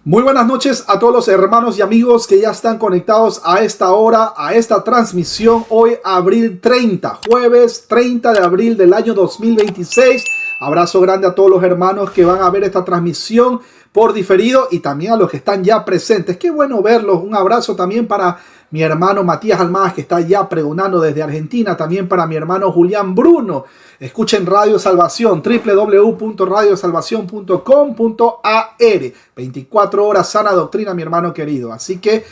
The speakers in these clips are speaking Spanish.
Muy buenas noches a todos los hermanos y amigos que ya están conectados a esta hora, a esta transmisión. Hoy, abril 30, jueves 30 de abril del año 2026. Abrazo grande a todos los hermanos que van a ver esta transmisión por diferido y también a los que están ya presentes. Qué bueno verlos. Un abrazo también para mi hermano Matías Almaz, que está ya pregonando desde Argentina. También para mi hermano Julián Bruno. Escuchen Radio Salvación, www.radiosalvacion.com.ar. 24 horas sana doctrina, mi hermano querido. Así que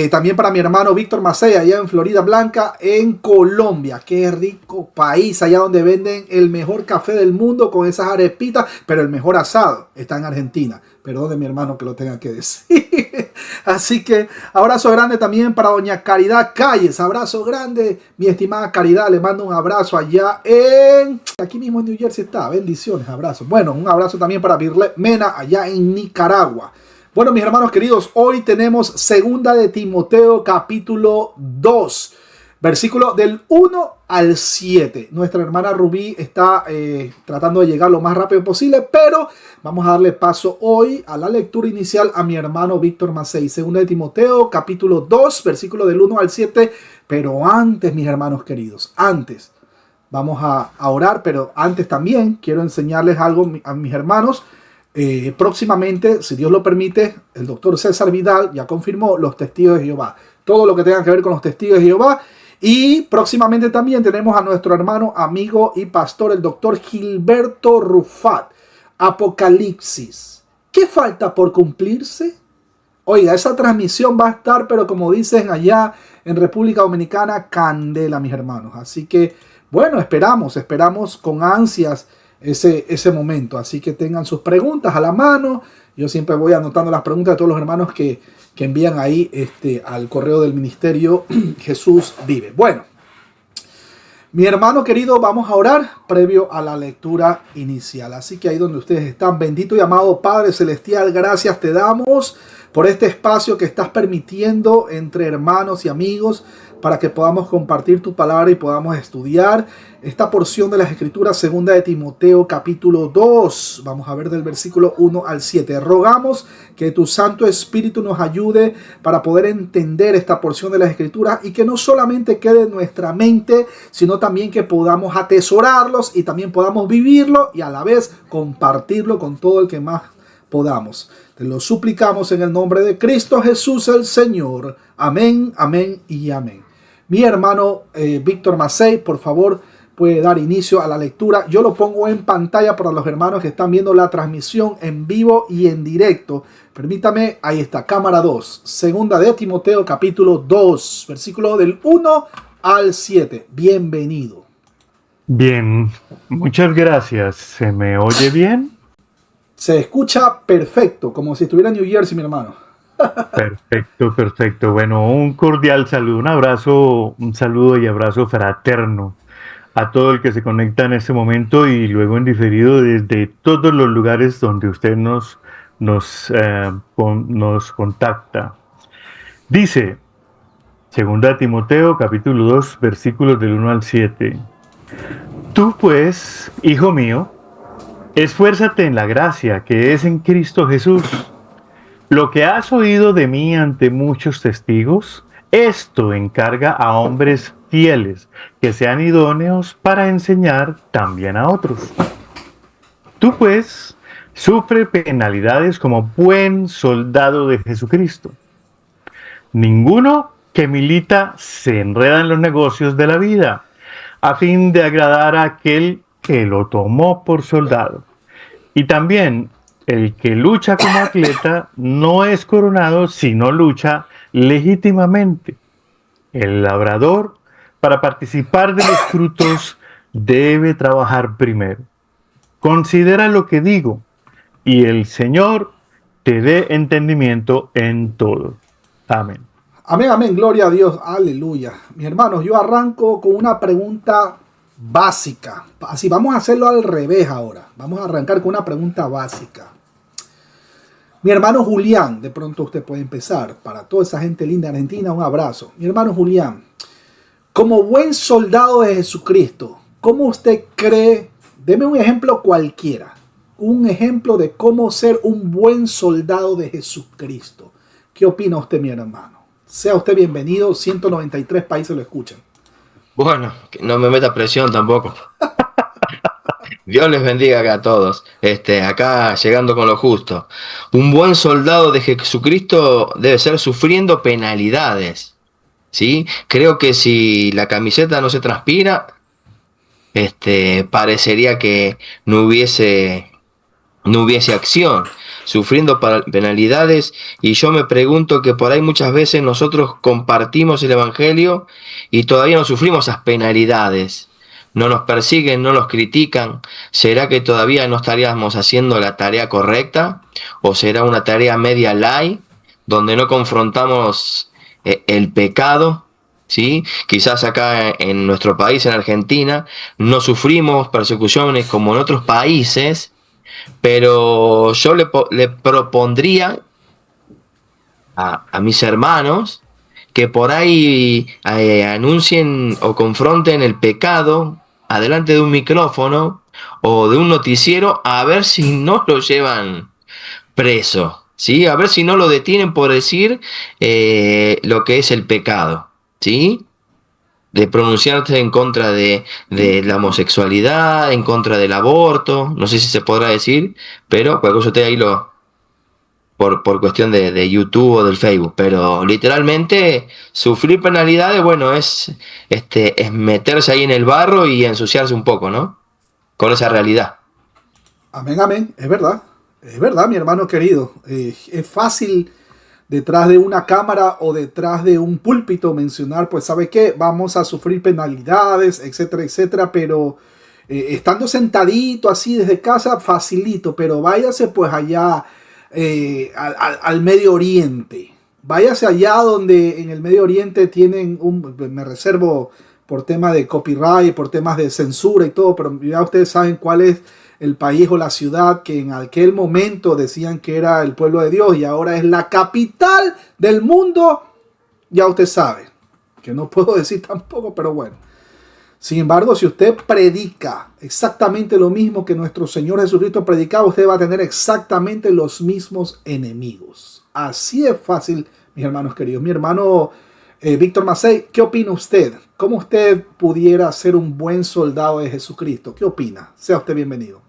también para mi hermano Víctor Macei, allá en Florida Blanca, en Colombia. Qué rico país, allá donde venden el mejor café del mundo con esas arepitas, pero el mejor asado está en Argentina. Perdón de mi hermano que lo tenga que decir. Así que abrazo grande también para doña Caridad Calles. Abrazo grande, mi estimada Caridad. Le mando un abrazo allá aquí mismo en New Jersey está. Bendiciones, abrazos. Bueno, un abrazo también para Virlet Mena allá en Nicaragua. Bueno, mis hermanos queridos, hoy tenemos segunda de Timoteo capítulo 2. Versículo del 1 al 7. Nuestra hermana Rubí está tratando de llegar lo más rápido posible, pero vamos a darle paso hoy a la lectura inicial a mi hermano Víctor Macei. Segunda de Timoteo, capítulo 2, versículo del 1 al 7. Pero antes, mis hermanos queridos, antes vamos a orar, pero antes también quiero enseñarles algo a mis hermanos. Próximamente, si Dios lo permite, el doctor César Vidal ya confirmó los testigos de Jehová. Todo lo que tenga que ver con los testigos de Jehová. Y próximamente también tenemos a nuestro hermano, amigo y pastor, el doctor Gilberto Rufat. Apocalipsis. ¿Qué falta por cumplirse? Oiga, esa transmisión va a estar, pero como dicen allá en República Dominicana, candela, mis hermanos. Así que, bueno, esperamos con ansias ese momento. Así que tengan sus preguntas a la mano. Yo siempre voy anotando las preguntas de todos los hermanos que envían ahí al correo del ministerio Jesús Vive. Bueno, mi hermano querido, vamos a orar previo a la lectura inicial. Así que ahí donde ustedes están, bendito y amado Padre Celestial, gracias te damos por este espacio que estás permitiendo entre hermanos y amigos para que podamos compartir tu palabra y podamos estudiar esta porción de las Escrituras, segunda de Timoteo capítulo 2. Vamos a ver del versículo 1 al 7. Rogamos que tu Santo Espíritu nos ayude para poder entender esta porción de las Escrituras y que no solamente quede en nuestra mente, sino también que podamos atesorarlos y también podamos vivirlo y a la vez compartirlo con todo el que más podamos. Te lo suplicamos en el nombre de Cristo Jesús el Señor. Amén, amén y amén. Mi hermano Víctor Macei, por favor, puede dar inicio a la lectura. Yo lo pongo en pantalla para los hermanos que están viendo la transmisión en vivo y en directo. Permítame, ahí está, cámara 2. Segunda de Timoteo, capítulo 2, versículo del 1 al 7. Bienvenido. Bien, muchas gracias. ¿Se me oye bien? Se escucha perfecto, como si estuviera en New Jersey, mi hermano. Perfecto. Bueno, un cordial saludo, un abrazo, un saludo y abrazo fraterno a todo el que se conecta en este momento y luego en diferido desde todos los lugares donde usted nos contacta. Dice, segunda Timoteo, capítulo 2, versículos del 1 al 7. Tú pues, hijo mío, esfuérzate en la gracia que es en Cristo Jesús. Lo que has oído de mí ante muchos testigos, esto encarga a hombres fieles que sean idóneos para enseñar también a otros. Tú pues, sufre penalidades como buen soldado de Jesucristo. Ninguno que milita se enreda en los negocios de la vida, a fin de agradar a aquel que lo tomó por soldado. Y también el que lucha como atleta no es coronado, sino lucha legítimamente. El labrador, para participar de los frutos, debe trabajar primero. Considera lo que digo, y el Señor te dé entendimiento en todo. Amén. Amén, amén, gloria a Dios, aleluya. Mis hermanos, yo arranco con una pregunta básica. Así, vamos a hacerlo al revés ahora. Vamos a arrancar con una pregunta básica. Mi hermano Julián, de pronto usted puede empezar. Para toda esa gente linda de Argentina, un abrazo. Mi hermano Julián, como buen soldado de Jesucristo, ¿cómo usted cree? Deme un ejemplo cualquiera un ejemplo de cómo ser un buen soldado de Jesucristo. ¿Qué opina usted, mi hermano? Sea usted bienvenido, 193 países lo escuchan. Bueno, que no me meta presión tampoco. Dios les bendiga acá a todos. Acá llegando con lo justo. Un buen soldado de Jesucristo debe ser sufriendo penalidades. ¿Sí? Creo que si la camiseta no se transpira, parecería que no hubiese acción, sufriendo penalidades, y yo me pregunto que por ahí muchas veces nosotros compartimos el Evangelio y todavía no sufrimos esas penalidades. No nos persiguen, no nos critican. ¿Será que todavía no estaríamos haciendo la tarea correcta? ¿O será una tarea media light, donde no confrontamos el pecado? ¿Sí? Quizás acá en nuestro país, en Argentina, no sufrimos persecuciones como en otros países, pero yo le propondría a mis hermanos que por ahí anuncien o confronten el pecado adelante de un micrófono o de un noticiero, a ver si no lo llevan preso, ¿sí? A ver si no lo detienen por decir lo que es el pecado, ¿sí? De pronunciarse en contra de la homosexualidad, en contra del aborto, no sé si se podrá decir, pero cualquier cosa usted ahí por cuestión de YouTube o del Facebook, pero literalmente sufrir penalidades, bueno, es meterse ahí en el barro y ensuciarse un poco, ¿no? Con esa realidad. Amén, amén, es verdad, mi hermano querido. Es fácil detrás de una cámara o detrás de un púlpito mencionar, pues, ¿sabe qué? Vamos a sufrir penalidades, etcétera, etcétera, pero estando sentadito así desde casa, facilito, pero váyase pues allá al Medio Oriente. Váyase allá donde en el Medio Oriente tienen me reservo por temas de copyright, por temas de censura y todo, pero ya ustedes saben cuál es el país o la ciudad que en aquel momento decían que era el pueblo de Dios y ahora es la capital del mundo. Ya usted sabe, que no puedo decir tampoco, pero bueno. Sin embargo, si usted predica exactamente lo mismo que nuestro Señor Jesucristo predicaba, usted va a tener exactamente los mismos enemigos. Así es fácil, mis hermanos queridos. Mi hermano Víctor Macei, ¿qué opina usted? ¿Cómo usted pudiera ser un buen soldado de Jesucristo? ¿Qué opina? Sea usted bienvenido.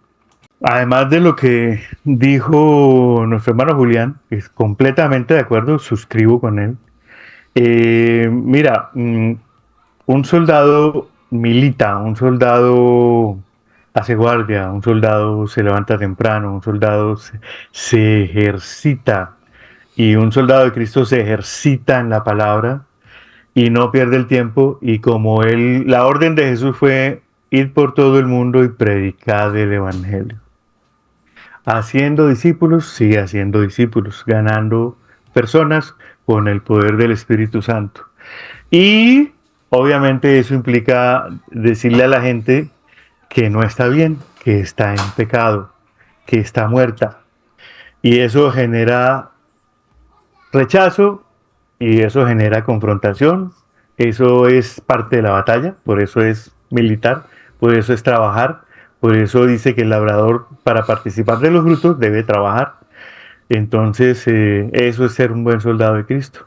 Además de lo que dijo nuestro hermano Julián, es completamente de acuerdo, suscribo con él. Mira, un soldado milita, un soldado hace guardia, un soldado se levanta temprano, un soldado se ejercita, y un soldado de Cristo se ejercita en la palabra y no pierde el tiempo, y como la orden de Jesús fue ir por todo el mundo y predicar el evangelio. Haciendo discípulos, sigue haciendo discípulos, ganando personas con el poder del Espíritu Santo. Y obviamente eso implica decirle a la gente que no está bien, que está en pecado, que está muerta. Y eso genera rechazo y eso genera confrontación. Eso es parte de la batalla, por eso es militar, por eso es trabajar. Por eso dice que el labrador, para participar de los frutos, debe trabajar. Entonces, eso es ser un buen soldado de Cristo.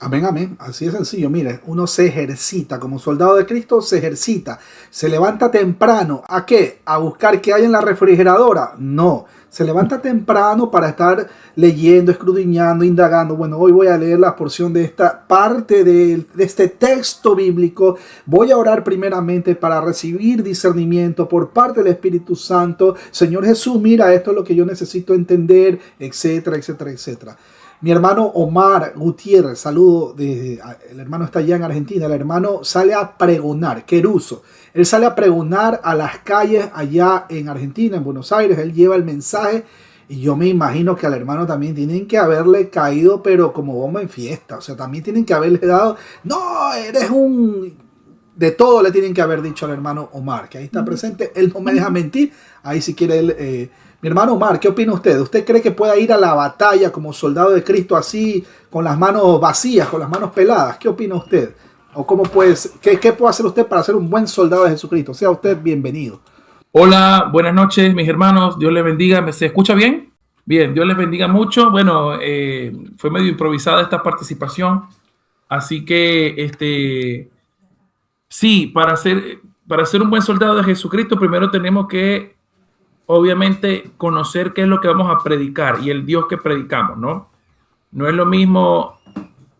Amén, amén. Así de sencillo. Mire, uno se ejercita. Como soldado de Cristo, se ejercita. Se levanta temprano. ¿A qué? ¿A buscar qué hay en la refrigeradora? No. Se levanta temprano para estar leyendo, escudriñando, indagando. Bueno, hoy voy a leer la porción de esta parte de este texto bíblico. Voy a orar primeramente para recibir discernimiento por parte del Espíritu Santo. Señor Jesús, mira, esto es lo que yo necesito entender, etcétera, etcétera, etcétera. Mi hermano Omar Gutiérrez, saludo, el hermano está allá en Argentina, el hermano sale a pregonar, queruso. Él sale a pregonar a las calles allá en Argentina, en Buenos Aires, él lleva el mensaje y yo me imagino que al hermano también tienen que haberle caído, pero como bomba en fiesta, o sea, también tienen que haberle dado, no, eres un... De todo le tienen que haber dicho al hermano Omar, que ahí está presente, él no me deja mentir, ahí si quiere él... Mi hermano Omar, ¿qué opina usted? ¿Usted cree que pueda ir a la batalla como soldado de Cristo así, con las manos vacías, con las manos peladas? ¿Qué opina usted? ¿O qué puede hacer usted para ser un buen soldado de Jesucristo? Sea usted bienvenido. Hola, buenas noches, mis hermanos. Dios les bendiga. ¿Se escucha bien? Bien, Dios les bendiga mucho. Bueno, fue medio improvisada esta participación, así que sí, para ser un buen soldado de Jesucristo, primero tenemos que, obviamente, conocer qué es lo que vamos a predicar y el Dios que predicamos, ¿no? No es lo mismo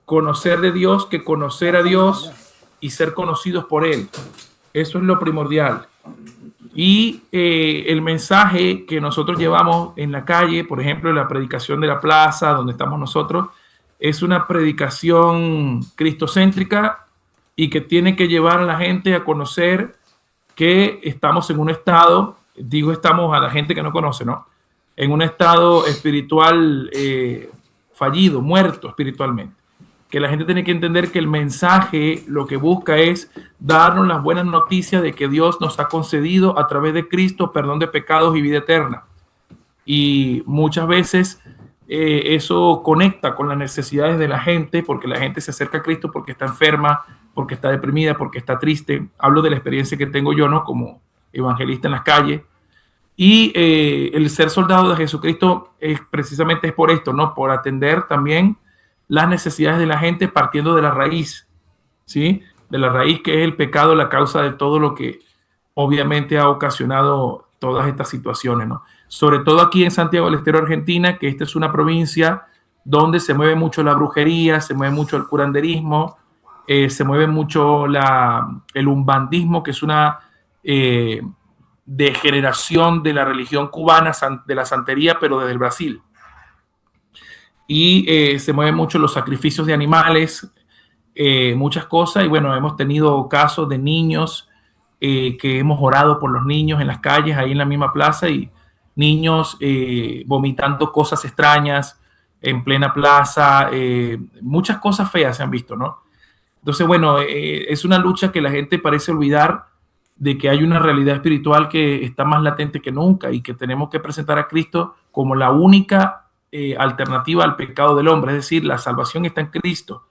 conocer de Dios que conocer a Dios y ser conocidos por Él. Eso es lo primordial. Y el mensaje que nosotros llevamos en la calle, por ejemplo, en la predicación de la plaza, donde estamos nosotros, es una predicación cristocéntrica y que tiene que llevar a la gente a conocer que estamos en un estado, digo estamos a la gente que no conoce, ¿no? En un estado espiritual fallido, muerto espiritualmente. Que la gente tiene que entender que el mensaje lo que busca es darnos las buenas noticias de que Dios nos ha concedido a través de Cristo perdón de pecados y vida eterna. Y muchas veces eso conecta con las necesidades de la gente, porque la gente se acerca a Cristo porque está enferma, porque está deprimida, porque está triste. Hablo de la experiencia que tengo yo, ¿no? Como evangelista en las calles. Y el ser soldado de Jesucristo es precisamente es por esto, ¿no? Por atender también las necesidades de la gente partiendo de la raíz, ¿sí? De la raíz que es el pecado, la causa de todo lo que obviamente ha ocasionado todas estas situaciones, ¿no? Sobre todo aquí en Santiago del Estero, Argentina, que esta es una provincia donde se mueve mucho la brujería, se mueve mucho el curanderismo, se mueve mucho el umbandismo, que es una degeneración de la religión cubana, de la santería, pero desde el Brasil. Y se mueven mucho los sacrificios de animales, muchas cosas. Y bueno, hemos tenido casos de niños que hemos orado por los niños en las calles, ahí en la misma plaza, y niños vomitando cosas extrañas en plena plaza. Muchas cosas feas se han visto, ¿no? Entonces, bueno, es una lucha que la gente parece olvidar de que hay una realidad espiritual que está más latente que nunca y que tenemos que presentar a Cristo como la única alternativa al pecado del hombre. Es decir, la salvación está en Cristo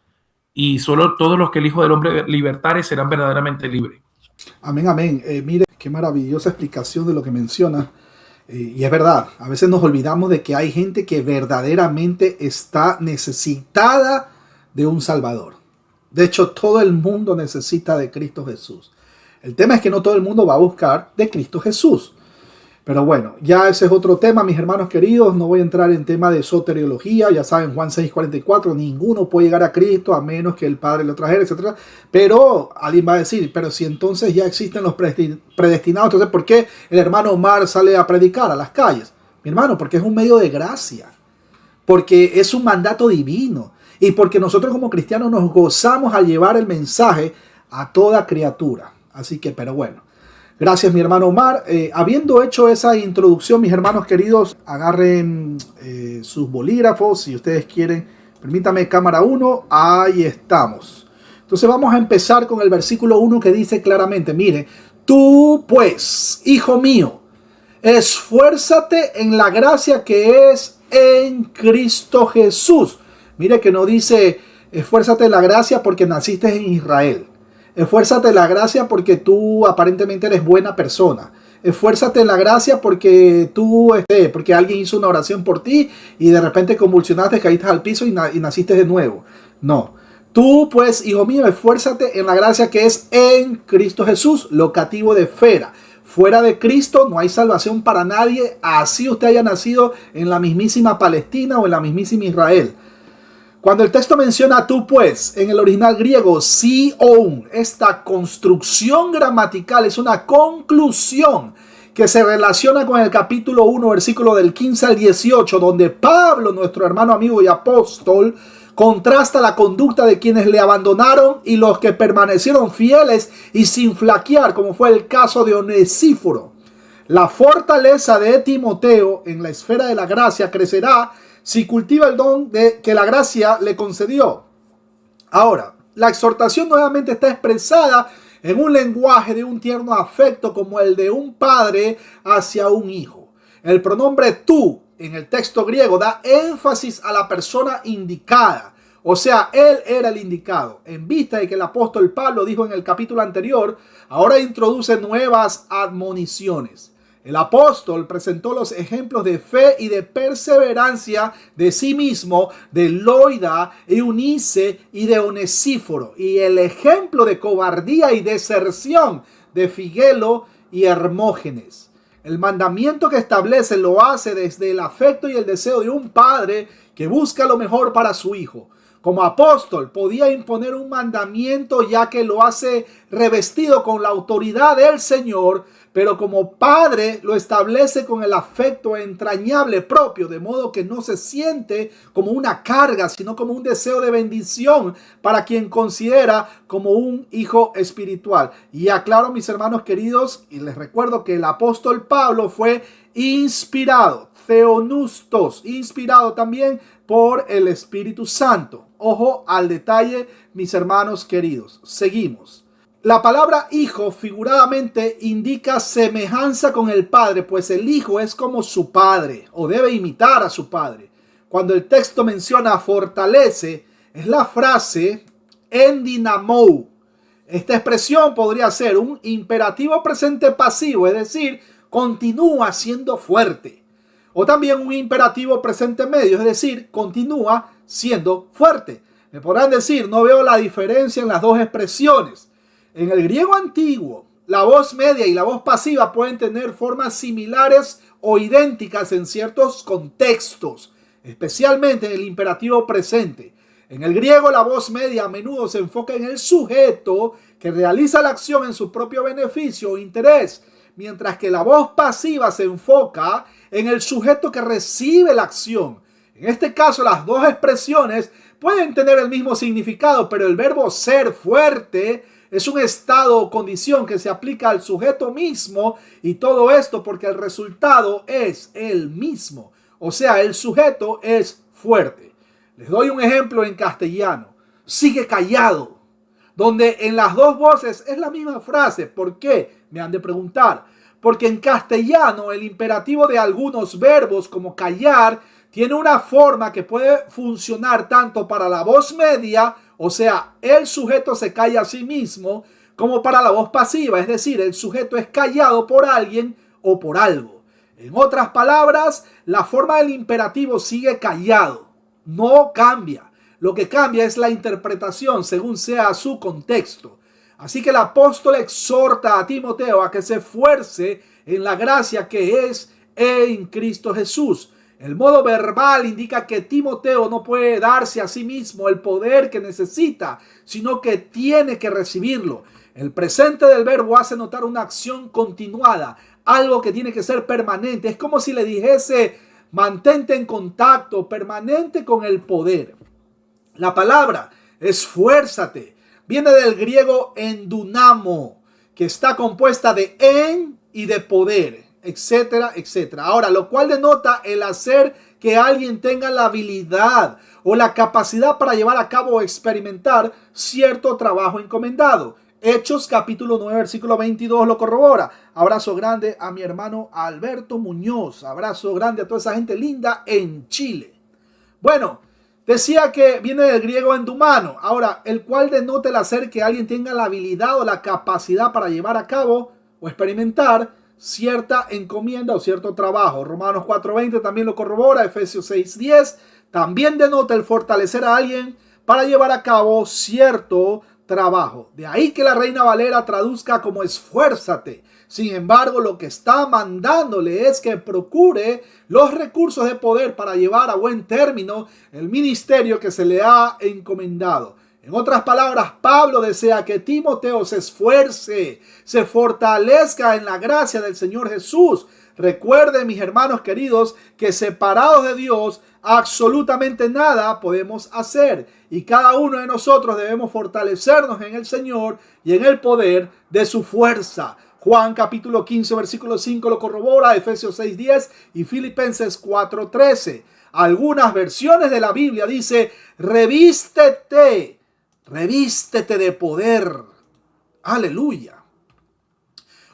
y solo todos los que el Hijo del Hombre libertare serán verdaderamente libres. Amén, amén. Mire, qué maravillosa explicación de lo que menciona. Y es verdad, a veces nos olvidamos de que hay gente que verdaderamente está necesitada de un Salvador. De hecho, todo el mundo necesita de Cristo Jesús. El tema es que no todo el mundo va a buscar de Cristo Jesús. Pero bueno, ya ese es otro tema, mis hermanos queridos. No voy a entrar en tema de soteriología. Ya saben, Juan 6:44, ninguno puede llegar a Cristo a menos que el Padre lo trajera, etc. Pero alguien va a decir, pero si entonces ya existen los predestinados, entonces ¿por qué el hermano Omar sale a predicar a las calles? Mi hermano, porque es un medio de gracia. Porque es un mandato divino. Y porque nosotros como cristianos nos gozamos al llevar el mensaje a toda criatura. Así que, pero bueno. Gracias, mi hermano Omar. Habiendo hecho esa introducción, mis hermanos queridos, agarren sus bolígrafos si ustedes quieren. Permítame, cámara 1. Ahí estamos. Entonces vamos a empezar con el versículo 1 que dice claramente, mire, tú pues, hijo mío, esfuérzate en la gracia que es en Cristo Jesús. Mire que no dice, esfuérzate en la gracia porque naciste en Israel. Esfuérzate en la gracia porque tú aparentemente eres buena persona. Esfuérzate en la gracia porque porque alguien hizo una oración por ti y de repente convulsionaste, caíste al piso y naciste de nuevo. No. Tú pues, hijo mío, esfuérzate en la gracia que es en Cristo Jesús, locativo de fera. Fuera de Cristo no hay salvación para nadie, así usted haya nacido en la mismísima Palestina o en la mismísima Israel. Cuando el texto menciona tú pues, en el original griego, sion, esta construcción gramatical es una conclusión que se relaciona con el capítulo 1, versículo del 15 al 18, donde Pablo, nuestro hermano, amigo y apóstol, contrasta la conducta de quienes le abandonaron y los que permanecieron fieles y sin flaquear, como fue el caso de Onesíforo. La fortaleza de Timoteo en la esfera de la gracia crecerá si cultiva el don que la gracia le concedió. Ahora, la exhortación nuevamente está expresada en un lenguaje de un tierno afecto como el de un padre hacia un hijo. El pronombre tú en el texto griego da énfasis a la persona indicada. O sea, él era el indicado. En vista de que el apóstol Pablo dijo en el capítulo anterior, ahora introduce nuevas admoniciones. El apóstol presentó los ejemplos de fe y de perseverancia de sí mismo, de Loida, Eunice y de Onesíforo, y el ejemplo de cobardía y deserción de Figelo y Hermógenes. El mandamiento que establece lo hace desde el afecto y el deseo de un padre que busca lo mejor para su hijo. Como apóstol podía imponer un mandamiento ya que lo hace revestido con la autoridad del Señor, pero como padre lo establece con el afecto entrañable propio, de modo que no se siente como una carga, sino como un deseo de bendición para quien considera como un hijo espiritual. Y aclaro, mis hermanos queridos, y les recuerdo que el apóstol Pablo fue inspirado, theonustos, inspirado también por el Espíritu Santo. Ojo al detalle, mis hermanos queridos. Seguimos. La palabra hijo figuradamente indica semejanza con el padre, pues el hijo es como su padre o debe imitar a su padre. Cuando el texto menciona fortalece, es la frase endinamou. Esta expresión podría ser un imperativo presente pasivo, es decir, continúa siendo fuerte. O también un imperativo presente medio, es decir, continúa siendo fuerte. Me podrán decir, no veo la diferencia en las dos expresiones. En el griego antiguo, la voz media y la voz pasiva pueden tener formas similares o idénticas en ciertos contextos, especialmente en el imperativo presente. En el griego, la voz media a menudo se enfoca en el sujeto que realiza la acción en su propio beneficio o interés, mientras que la voz pasiva se enfoca en el sujeto que recibe la acción. En este caso, las dos expresiones pueden tener el mismo significado, pero el verbo ser fuerte es un estado o condición que se aplica al sujeto mismo, y todo esto porque el resultado es el mismo. O sea, el sujeto es fuerte. Les doy un ejemplo en castellano. Sigue callado, donde en las dos voces es la misma frase. ¿Por qué? Me han de preguntar. Porque en castellano el imperativo de algunos verbos como callar tiene una forma que puede funcionar tanto para la voz media, o sea, el sujeto se calla a sí mismo, como para la voz pasiva, es decir, el sujeto es callado por alguien o por algo. En otras palabras, la forma del imperativo sigue callado, no cambia. Lo que cambia es la interpretación según sea su contexto. Así que el apóstol exhorta a Timoteo a que se esfuerce en la gracia que es en Cristo Jesús. El modo verbal indica que Timoteo no puede darse a sí mismo el poder que necesita, sino que tiene que recibirlo. El presente del verbo hace notar una acción continuada, algo que tiene que ser permanente. Es como si le dijese, mantente en contacto permanente con el poder. La palabra esfuérzate viene del griego endunamo, que está compuesta de en y de poder, etcétera, etcétera. Ahora, lo cual denota el hacer que alguien tenga la habilidad o la capacidad para llevar a cabo o experimentar cierto trabajo encomendado. Hechos capítulo 9 versículo 22 lo corrobora. Abrazo grande a mi hermano Alberto Muñoz. Abrazo grande a toda esa gente linda en Chile. Bueno, decía que viene del griego endumano. Ahora, el cual denota el hacer que alguien tenga la habilidad o la capacidad para llevar a cabo o experimentar cierta encomienda o cierto trabajo. Romanos 4:20 también lo corrobora. Efesios 6:10 también denota el fortalecer a alguien para llevar a cabo cierto trabajo. De ahí que la Reina Valera traduzca como esfuérzate. Sin embargo, lo que está mandándole es que procure los recursos de poder para llevar a buen término el ministerio que se le ha encomendado. En otras palabras, Pablo desea que Timoteo se esfuerce, se fortalezca en la gracia del Señor Jesús. Recuerden, mis hermanos queridos, que separados de Dios, absolutamente nada podemos hacer. Y cada uno de nosotros debemos fortalecernos en el Señor y en el poder de su fuerza. Juan capítulo 15, versículo 5 lo corrobora, Efesios 6:10 y Filipenses 4:13. Algunas versiones de la Biblia dice, revístete de poder. Aleluya.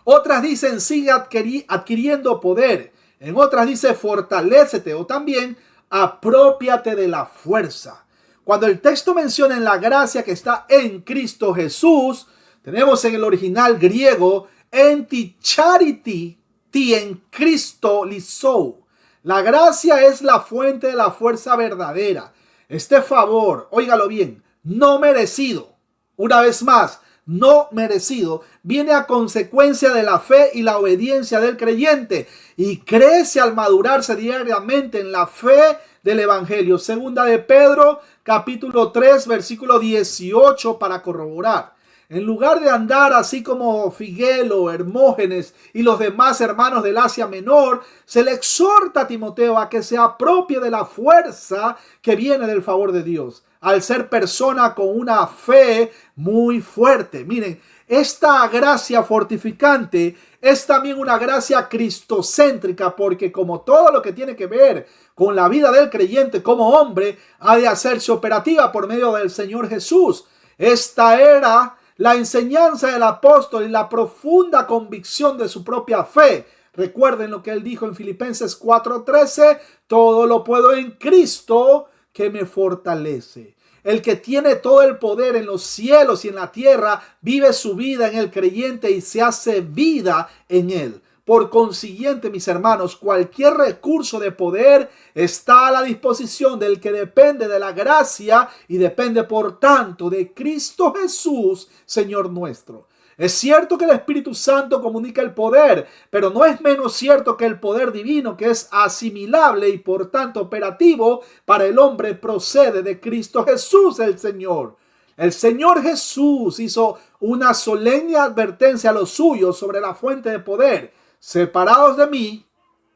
Otras dicen, sigue adquiriendo poder. En otras dice, fortalécete, o también, aprópiate de la fuerza. Cuando el texto menciona en la gracia que está en Cristo Jesús, tenemos en el original griego, enti charity, ti en Cristo Lisou. La gracia es la fuente de la fuerza verdadera. Este favor, óigalo bien, no merecido, una vez más, no merecido, viene a consecuencia de la fe y la obediencia del creyente y crece al madurarse diariamente en la fe del evangelio. Segunda de Pedro, capítulo 3, versículo 18, para corroborar. En lugar de andar así como Figelo, Hermógenes y los demás hermanos del Asia Menor, se le exhorta a Timoteo a que se apropie de la fuerza que viene del favor de Dios, al ser persona con una fe muy fuerte. Miren, esta gracia fortificante es también una gracia cristocéntrica, porque como todo lo que tiene que ver con la vida del creyente como hombre, ha de hacerse operativa por medio del Señor Jesús. Esta era la enseñanza del apóstol y la profunda convicción de su propia fe. Recuerden lo que él dijo en Filipenses 4:13, todo lo puedo en Cristo que me fortalece. El que tiene todo el poder en los cielos y en la tierra vive su vida en el creyente y se hace vida en él. Por consiguiente, mis hermanos, cualquier recurso de poder está a la disposición del que depende de la gracia y depende, por tanto, de Cristo Jesús, Señor nuestro. Es cierto que el Espíritu Santo comunica el poder, pero no es menos cierto que el poder divino, que es asimilable y por tanto operativo para el hombre, procede de Cristo Jesús, el Señor. El Señor Jesús hizo una solemne advertencia a los suyos sobre la fuente de poder. Separados de mí,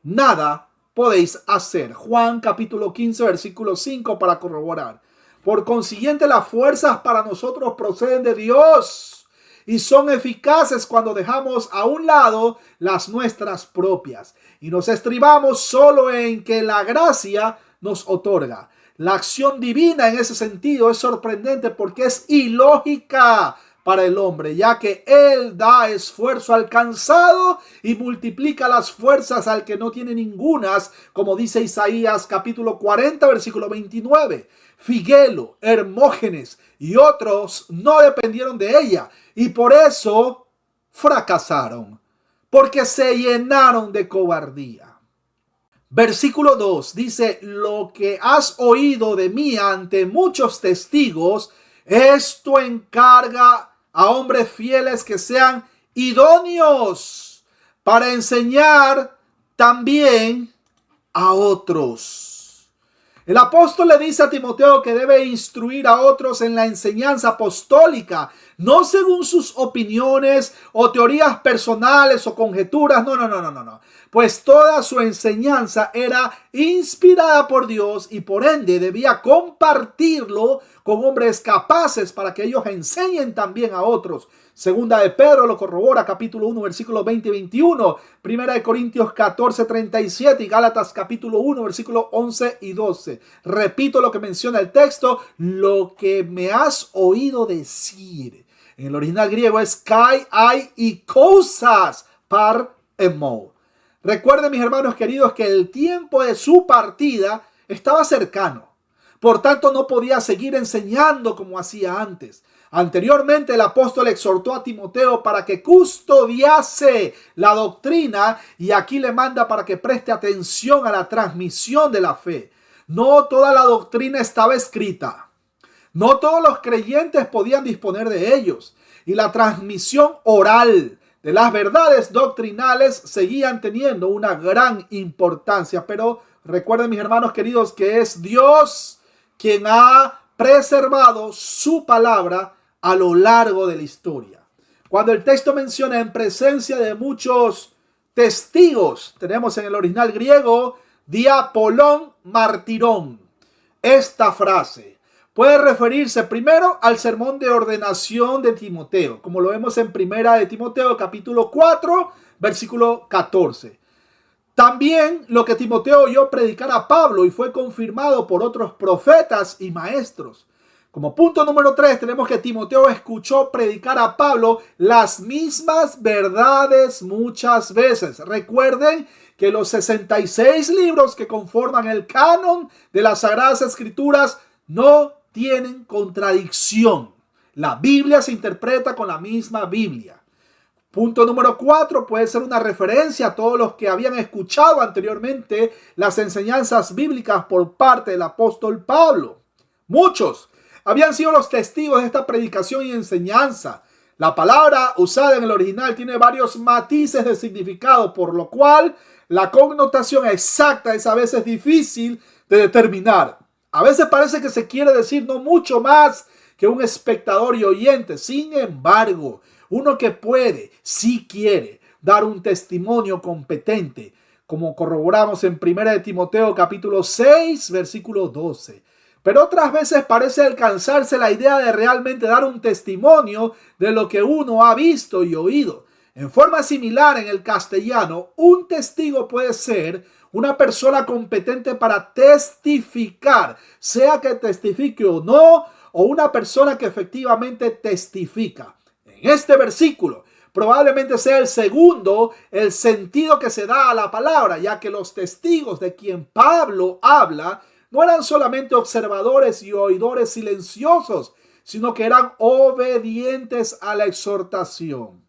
nada podéis hacer. Juan capítulo 15, versículo 5, para corroborar. Por consiguiente, las fuerzas para nosotros proceden de Dios y son eficaces cuando dejamos a un lado las nuestras propias y nos estribamos solo en que la gracia nos otorga. La acción divina en ese sentido es sorprendente porque es ilógica para el hombre, ya que él da esfuerzo al cansado y multiplica las fuerzas al que no tiene ningunas, como dice Isaías capítulo 40, versículo 29. Figelo, Hermógenes y otros no dependieron de ella y por eso fracasaron, porque se llenaron de cobardía. Versículo 2 dice: lo que has oído de mí ante muchos testigos, esto encarga a hombres fieles que sean idóneos para enseñar también a otros. El apóstol le dice a Timoteo que debe instruir a otros en la enseñanza apostólica, no según sus opiniones o teorías personales o conjeturas. No. Pues toda su enseñanza era inspirada por Dios y por ende debía compartirlo con hombres capaces para que ellos enseñen también a otros. Segunda de Pedro lo corrobora, capítulo 1, versículos 20 y 21. Primera de Corintios 14, 37 y Gálatas capítulo 1, versículos 11 y 12. Repito lo que menciona el texto: lo que me has oído decir. En el original griego es kai, ai y kousas par emo. Recuerden, mis hermanos queridos, que el tiempo de su partida estaba cercano. Por tanto, no podía seguir enseñando como hacía antes. Anteriormente, el apóstol exhortó a Timoteo para que custodiase la doctrina y aquí le manda para que preste atención a la transmisión de la fe. No toda la doctrina estaba escrita. No todos los creyentes podían disponer de ellos. Y la transmisión oral de las verdades doctrinales seguían teniendo una gran importancia. Pero recuerden, mis hermanos queridos, que es Dios quien ha preservado su palabra a lo largo de la historia. Cuando el texto menciona en presencia de muchos testigos, tenemos en el original griego diapolón martirón. Esta frase puede referirse primero al sermón de ordenación de Timoteo, como lo vemos en Primera de Timoteo capítulo 4, versículo 14. También lo que Timoteo oyó predicar a Pablo y fue confirmado por otros profetas y maestros. Como punto número 3, tenemos que Timoteo escuchó predicar a Pablo las mismas verdades muchas veces. Recuerden que los 66 libros que conforman el canon de las Sagradas Escrituras no tienen contradicción. La Biblia se interpreta con la misma Biblia. Punto número 4 puede ser una referencia a todos los que habían escuchado anteriormente las enseñanzas bíblicas por parte del apóstol Pablo. Muchos habían sido los testigos de esta predicación y enseñanza. La palabra usada en el original tiene varios matices de significado, por lo cual la connotación exacta es a veces difícil de determinar. A veces parece que se quiere decir no mucho más que un espectador y oyente. Sin embargo, uno que puede, si quiere, dar un testimonio competente, como corroboramos en 1 Timoteo capítulo 6, versículo 12. Pero otras veces parece alcanzarse la idea de realmente dar un testimonio de lo que uno ha visto y oído. En forma similar, en el castellano, un testigo puede ser una persona competente para testificar, sea que testifique o no, o una persona que efectivamente testifica. En este versículo, probablemente sea el segundo el sentido que se da a la palabra, ya que los testigos de quien Pablo habla no eran solamente observadores y oidores silenciosos, sino que eran obedientes a la exhortación.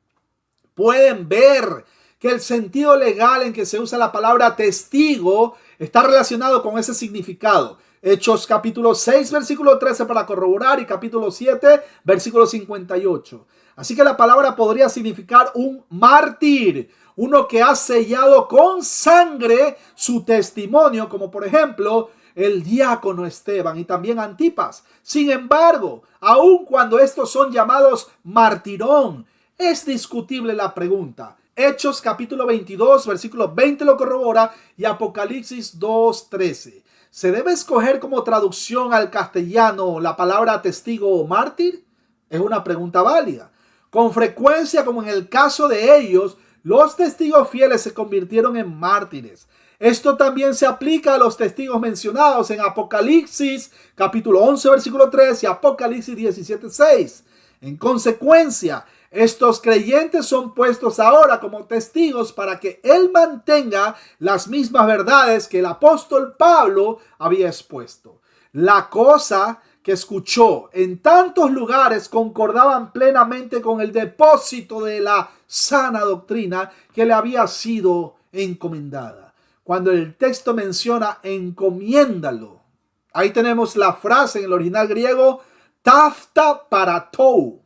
Pueden ver que el sentido legal en que se usa la palabra testigo está relacionado con ese significado. Hechos capítulo 6, versículo 13 para corroborar, y capítulo 7, versículo 58. Así que la palabra podría significar un mártir, uno que ha sellado con sangre su testimonio, como por ejemplo el diácono Esteban y también Antipas. Sin embargo, aun cuando estos son llamados martirón, es discutible la pregunta. Hechos capítulo 22, versículo 20 lo corrobora, y Apocalipsis 2:13. ¿Se debe escoger como traducción al castellano la palabra testigo o mártir? Es una pregunta válida. Con frecuencia, como en el caso de ellos, los testigos fieles se convirtieron en mártires. Esto también se aplica a los testigos mencionados en Apocalipsis capítulo 11, versículo 3 y Apocalipsis 17:6. En consecuencia, estos creyentes son puestos ahora como testigos para que él mantenga las mismas verdades que el apóstol Pablo había expuesto. La cosa que escuchó en tantos lugares concordaban plenamente con el depósito de la sana doctrina que le había sido encomendada. Cuando el texto menciona encomiéndalo, ahí tenemos la frase en el original griego tafta paratou.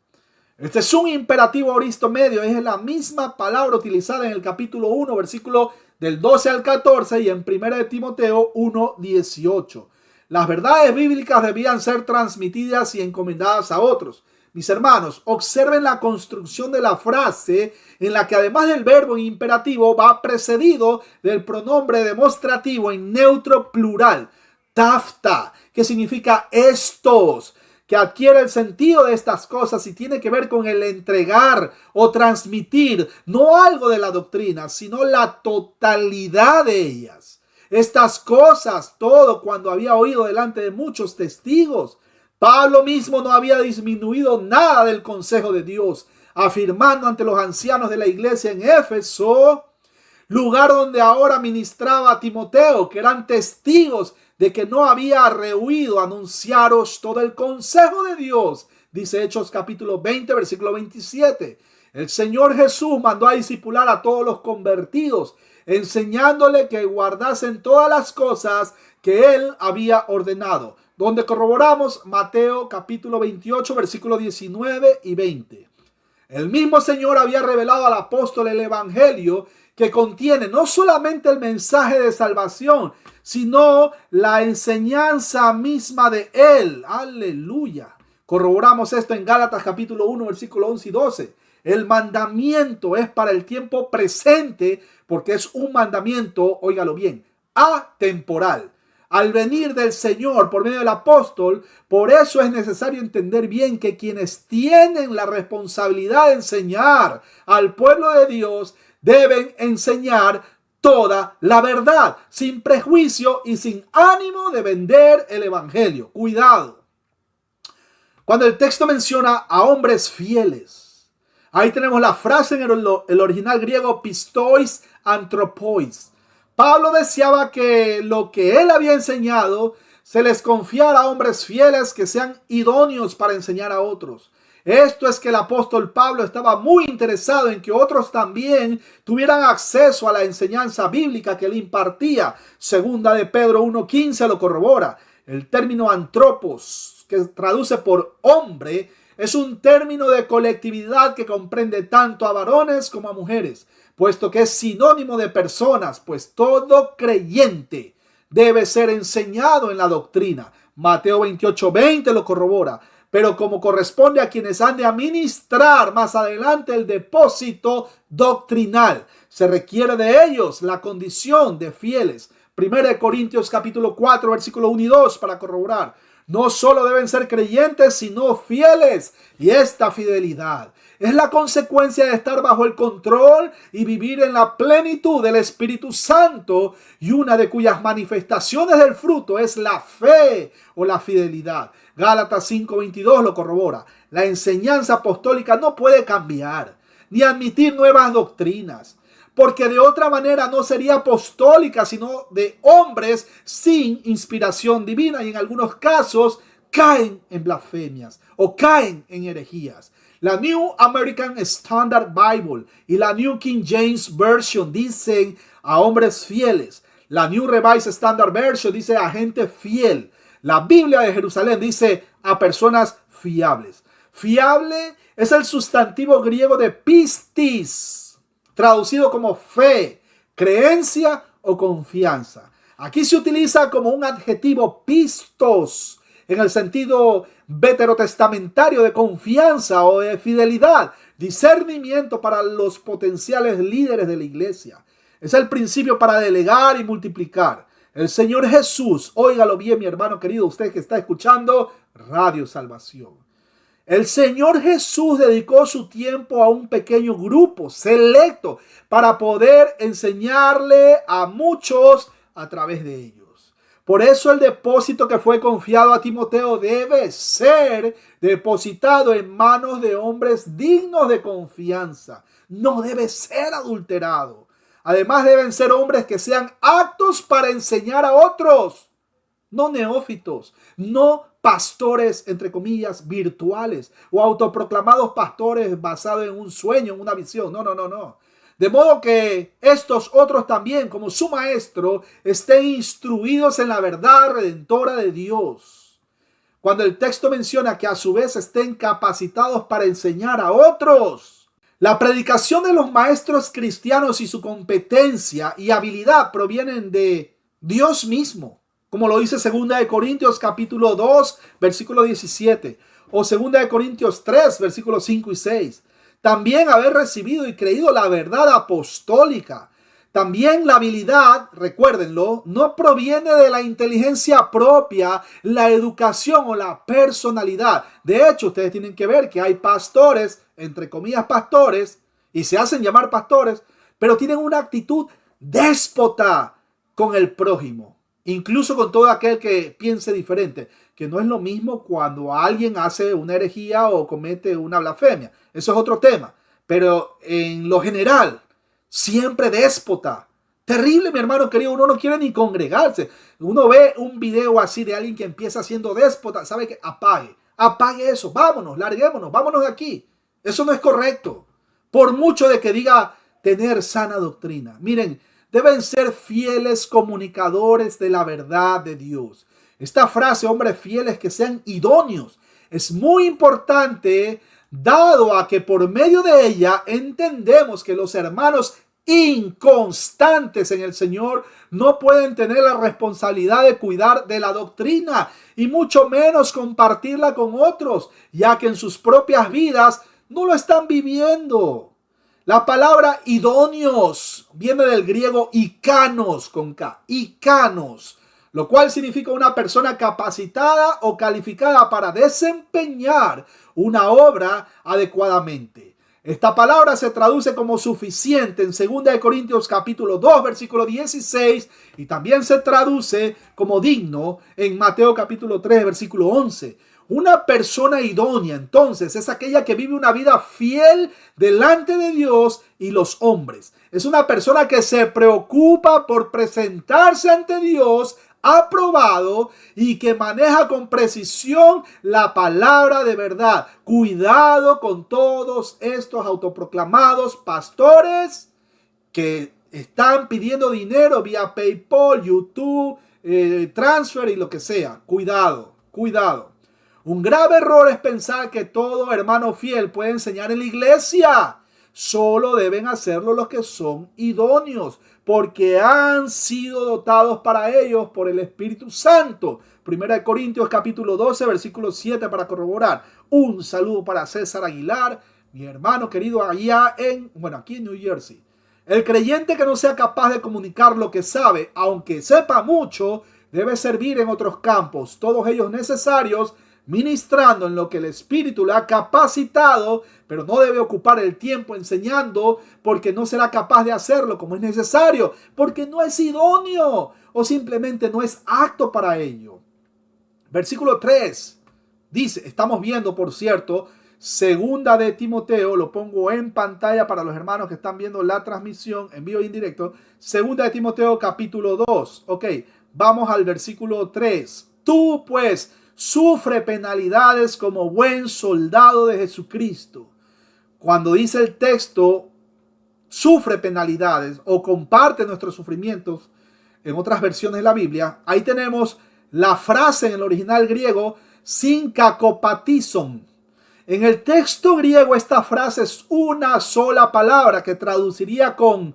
Este es un imperativo aoristo medio, es la misma palabra utilizada en el capítulo 1, versículo del 12 al 14 y en 1 Timoteo 1:18. Las verdades bíblicas debían ser transmitidas y encomendadas a otros. Mis hermanos, observen la construcción de la frase en la que además del verbo imperativo va precedido del pronombre demostrativo en neutro plural, tafta, que significa estos, que adquiere el sentido de estas cosas y tiene que ver con el entregar o transmitir no algo de la doctrina, sino la totalidad de ellas. Estas cosas, todo cuando había oído delante de muchos testigos. Pablo mismo no había disminuido nada del consejo de Dios, afirmando ante los ancianos de la iglesia en Éfeso, lugar donde ahora ministraba a Timoteo, que eran testigos de que no había rehuido anunciaros todo el consejo de Dios. Dice Hechos capítulo 20, versículo 27. El Señor Jesús mandó a discipular a todos los convertidos, enseñándole que guardasen todas las cosas que Él había ordenado. Donde corroboramos Mateo capítulo 28, versículos 19 y 20. El mismo Señor había revelado al apóstol el evangelio que contiene no solamente el mensaje de salvación, sino la enseñanza misma de Él. Aleluya. Corroboramos esto en Gálatas capítulo 1, versículo 11 y 12. El mandamiento es para el tiempo presente porque es un mandamiento, óigalo bien, atemporal. Al venir del Señor por medio del apóstol, por eso es necesario entender bien que quienes tienen la responsabilidad de enseñar al pueblo de Dios deben enseñar toda la verdad, sin prejuicio y sin ánimo de vender el evangelio. Cuidado. Cuando el texto menciona a hombres fieles, ahí tenemos la frase en el original griego pistois anthropois. Pablo deseaba que lo que él había enseñado se les confiara a hombres fieles que sean idóneos para enseñar a otros. Esto es que el apóstol Pablo estaba muy interesado en que otros también tuvieran acceso a la enseñanza bíblica que él impartía. Segunda de Pedro 1:15 lo corrobora. El término antropos, que traduce por hombre, es un término de colectividad que comprende tanto a varones como a mujeres, puesto que es sinónimo de personas, pues todo creyente debe ser enseñado en la doctrina. Mateo 28:20 lo corrobora. Pero como corresponde a quienes han de administrar más adelante el depósito doctrinal, se requiere de ellos la condición de fieles. 1 Corintios capítulo 4, versículo 1 y 2 para corroborar. No solo deben ser creyentes, sino fieles. Y esta fidelidad es la consecuencia de estar bajo el control y vivir en la plenitud del Espíritu Santo, y una de cuyas manifestaciones del fruto es la fe o la fidelidad. Gálatas 5:22 lo corrobora. La enseñanza apostólica no puede cambiar ni admitir nuevas doctrinas, porque de otra manera no sería apostólica, sino de hombres sin inspiración divina, y en algunos casos caen en blasfemias o caen en herejías. La New American Standard Bible y la New King James Version dicen a hombres fieles. La New Revised Standard Version dice a gente fiel. La Biblia de Jerusalén dice a personas fiables. Fiable es el sustantivo griego de pistis, traducido como fe, creencia o confianza. Aquí se utiliza como un adjetivo pistos, en el sentido veterotestamentario de confianza o de fidelidad, discernimiento para los potenciales líderes de la iglesia. Es el principio para delegar y multiplicar. El Señor Jesús, óigalo bien, mi hermano querido, usted que está escuchando Radio Salvación. El Señor Jesús dedicó su tiempo a un pequeño grupo selecto para poder enseñarle a muchos a través de ellos. Por eso el depósito que fue confiado a Timoteo debe ser depositado en manos de hombres dignos de confianza. No debe ser adulterado. Además deben ser hombres que sean aptos para enseñar a otros. No neófitos, no pastores, entre comillas, virtuales o autoproclamados pastores basados en un sueño, en una visión. No. De modo que estos otros también, como su maestro, estén instruidos en la verdad redentora de Dios. Cuando el texto menciona que a su vez estén capacitados para enseñar a otros. La predicación de los maestros cristianos y su competencia y habilidad provienen de Dios mismo, como lo dice 2 Corintios capítulo 2, versículo 17, o 2 Corintios 3, versículos 5 y 6. También haber recibido y creído la verdad apostólica. También la habilidad, recuérdenlo, no proviene de la inteligencia propia, la educación o la personalidad. De hecho, ustedes tienen que ver que hay pastores, entre comillas pastores, y se hacen llamar pastores, pero tienen una actitud déspota con el prójimo, incluso con todo aquel que piense diferente, que no es lo mismo cuando alguien hace una herejía o comete una blasfemia. Eso es otro tema, pero en lo general, siempre déspota. Terrible, mi hermano querido, uno no quiere ni congregarse. Uno ve un video así de alguien que empieza siendo déspota, ¿sabe qué? Apague eso, vámonos, larguémonos, vámonos de aquí. Eso no es correcto. Por mucho de que diga tener sana doctrina. Miren, deben ser fieles comunicadores de la verdad de Dios. Esta frase, hombres fieles que sean idóneos, es muy importante, dado a que por medio de ella entendemos que los hermanos inconstantes en el Señor no pueden tener la responsabilidad de cuidar de la doctrina y mucho menos compartirla con otros, ya que en sus propias vidas no lo están viviendo. La palabra idóneos viene del griego ikanos con K, ikanos, lo cual significa una persona capacitada o calificada para desempeñar una obra adecuadamente. Esta palabra se traduce como suficiente en 2 Corintios capítulo 2, versículo 16, y también se traduce como digno en Mateo capítulo 3, versículo 11. Una persona idónea, entonces, es aquella que vive una vida fiel delante de Dios y los hombres. Es una persona que se preocupa por presentarse ante Dios aprobado y que maneja con precisión la palabra de verdad. Cuidado con todos estos autoproclamados pastores que están pidiendo dinero vía PayPal, YouTube, transfer y lo que sea. Cuidado, cuidado. Un grave error es pensar que todo hermano fiel puede enseñar en la iglesia. Solo deben hacerlo los que son idóneos, porque han sido dotados para ellos por el Espíritu Santo. Primera de Corintios capítulo 12, versículo 7 para corroborar. Un saludo para César Aguilar, mi hermano querido allá aquí en New Jersey. El creyente que no sea capaz de comunicar lo que sabe, aunque sepa mucho, debe servir en otros campos, todos ellos necesarios, ministrando en lo que el Espíritu le ha capacitado, pero no debe ocupar el tiempo enseñando porque no será capaz de hacerlo como es necesario, porque no es idóneo o simplemente no es apto para ello. Versículo 3 dice, estamos viendo, por cierto, segunda de Timoteo, lo pongo en pantalla para los hermanos que están viendo la transmisión en vivo y en directo. Segunda de Timoteo capítulo 2. Ok, vamos al versículo 3. Tú pues sufre penalidades como buen soldado de Jesucristo. Cuando dice el texto, sufre penalidades o comparte nuestros sufrimientos, en otras versiones de la Biblia, ahí tenemos la frase en el original griego, sinkakopatison. En el texto griego esta frase es una sola palabra que traduciría con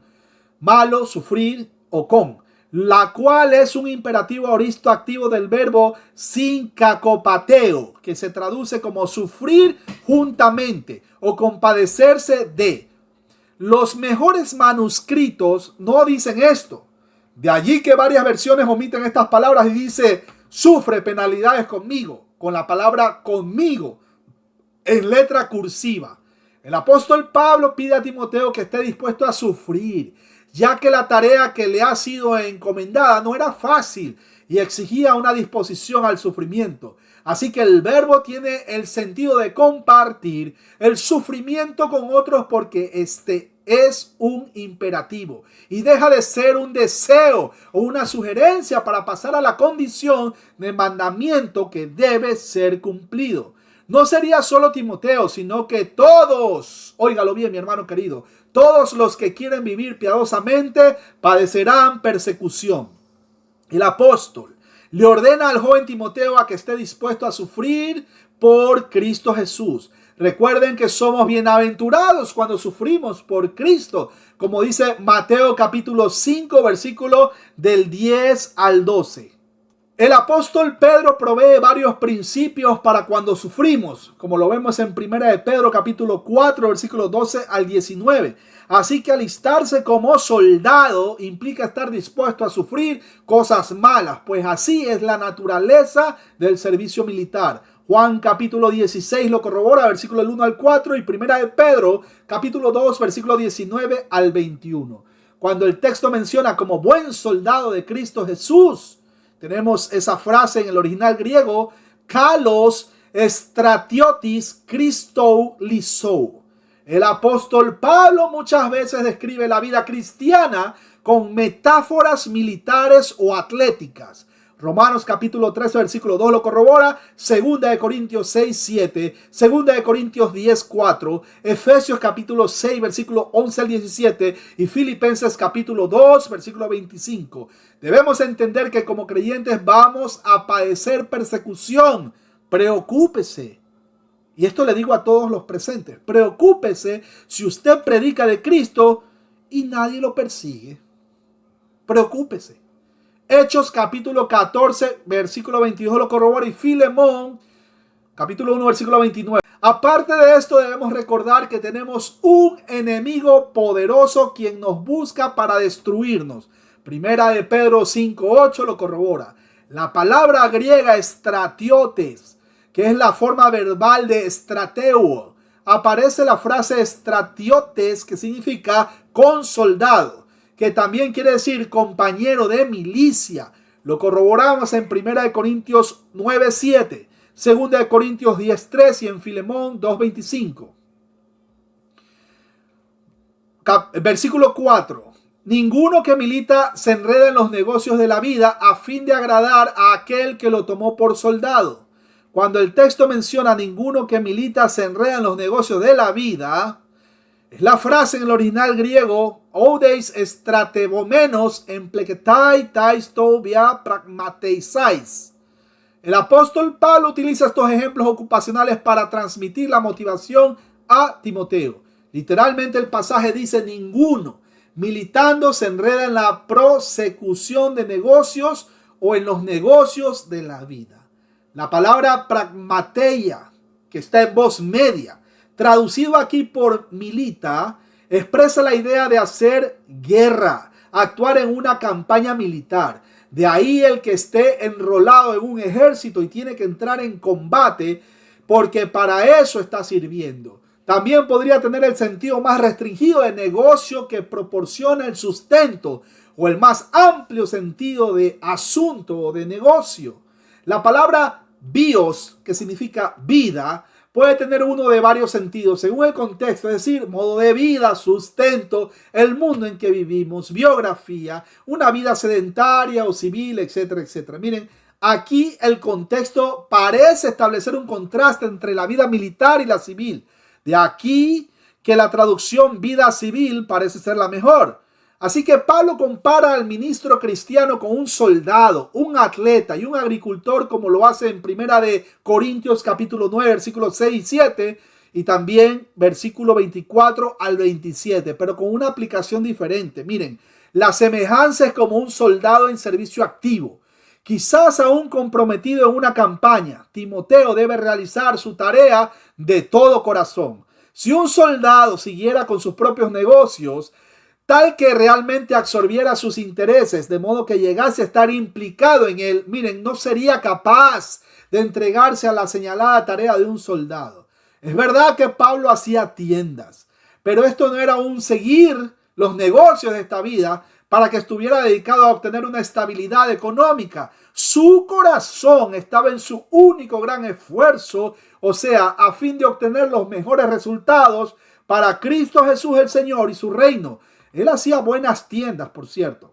malo, sufrir o con, la cual es un imperativo aoristo activo del verbo sinkakopateo, que se traduce como sufrir juntamente o compadecerse de. Los mejores manuscritos no dicen esto. De allí que varias versiones omiten estas palabras y dice sufre penalidades conmigo, con la palabra conmigo en letra cursiva. El apóstol Pablo pide a Timoteo que esté dispuesto a sufrir, ya que la tarea que le ha sido encomendada no era fácil y exigía una disposición al sufrimiento. Así que el verbo tiene el sentido de compartir el sufrimiento con otros porque este es un imperativo y deja de ser un deseo o una sugerencia para pasar a la condición de mandamiento que debe ser cumplido. No sería solo Timoteo, sino que todos, óigalo bien mi hermano querido, todos los que quieren vivir piadosamente padecerán persecución. El apóstol le ordena al joven Timoteo a que esté dispuesto a sufrir por Cristo Jesús. Recuerden que somos bienaventurados cuando sufrimos por Cristo, como dice Mateo capítulo 5, versículo del 10 al 12. El apóstol Pedro provee varios principios para cuando sufrimos, como lo vemos en 1 de Pedro capítulo 4, versículos 12 al 19. Así que alistarse como soldado implica estar dispuesto a sufrir cosas malas, pues así es la naturaleza del servicio militar. Juan capítulo 16 lo corrobora, versículo 1 al 4, y 1 de Pedro capítulo 2, versículo 19 al 21. Cuando el texto menciona como buen soldado de Cristo Jesús, tenemos esa frase en el original griego, kalos stratiotis Christou lisou. El apóstol Pablo muchas veces describe la vida cristiana con metáforas militares o atléticas. Romanos capítulo 13, versículo 2 lo corrobora, 2 de Corintios 6, 7, 2 de Corintios 10, 4, Efesios capítulo 6, versículo 11 al 17 y Filipenses capítulo 2, versículo 25. Debemos entender que como creyentes vamos a padecer persecución. Preocúpese. Y esto le digo a todos los presentes. Preocúpese si usted predica de Cristo y nadie lo persigue. Preocúpese. Hechos capítulo 14, versículo 22 lo corrobora y Filemón capítulo 1, versículo 29. Aparte de esto debemos recordar que tenemos un enemigo poderoso quien nos busca para destruirnos. Primera de Pedro 5, 8 lo corrobora. La palabra griega estratiotes, que es la forma verbal de estrateuo, aparece la frase estratiotes que significa consoldado, que también quiere decir compañero de milicia. Lo corroboramos en 1 de Corintios 9, 7, 2 de Corintios 10, 3 y en Filemón 2, 25. Versículo 4. ninguno que milita se enreda en los negocios de la vida a fin de agradar a aquel que lo tomó por soldado. Cuando el texto menciona ninguno que milita se enreda en los negocios de la vida, es la frase en el original griego oudeis stratebomenos empleketai tais tobia pragmateisais. El apóstol Pablo utiliza estos ejemplos ocupacionales para transmitir la motivación a Timoteo. Literalmente el pasaje dice ninguno militando se enreda en la prosecución de negocios o en los negocios de la vida. La palabra pragmateia, que está en voz media, traducido aquí por milita, expresa la idea de hacer guerra, actuar en una campaña militar. De ahí el que esté enrolado en un ejército y tiene que entrar en combate porque para eso está sirviendo. También podría tener el sentido más restringido de negocio que proporciona el sustento o el más amplio sentido de asunto o de negocio. La palabra bios, que significa vida, puede tener uno de varios sentidos según el contexto, es decir, modo de vida, sustento, el mundo en que vivimos, biografía, una vida sedentaria o civil, etcétera, etcétera. Miren, aquí el contexto parece establecer un contraste entre la vida militar y la civil. De aquí que la traducción vida civil parece ser la mejor. Así que Pablo compara al ministro cristiano con un soldado, un atleta y un agricultor, como lo hace en Primera de Corintios capítulo 9, versículos 6 y 7, y también versículo 24 al 27, pero con una aplicación diferente. Miren, la semejanza es como un soldado en servicio activo, quizás aún comprometido en una campaña. Timoteo debe realizar su tarea de todo corazón. Si un soldado siguiera con sus propios negocios, tal que realmente absorbiera sus intereses, de modo que llegase a estar implicado en él, miren, no sería capaz de entregarse a la señalada tarea de un soldado. Es verdad que Pablo hacía tiendas, pero esto no era un seguir los negocios de esta vida para que estuviera dedicado a obtener una estabilidad económica. Su corazón estaba en su único gran esfuerzo, o sea, a fin de obtener los mejores resultados para Cristo Jesús el Señor y su reino. Él hacía buenas tiendas, por cierto.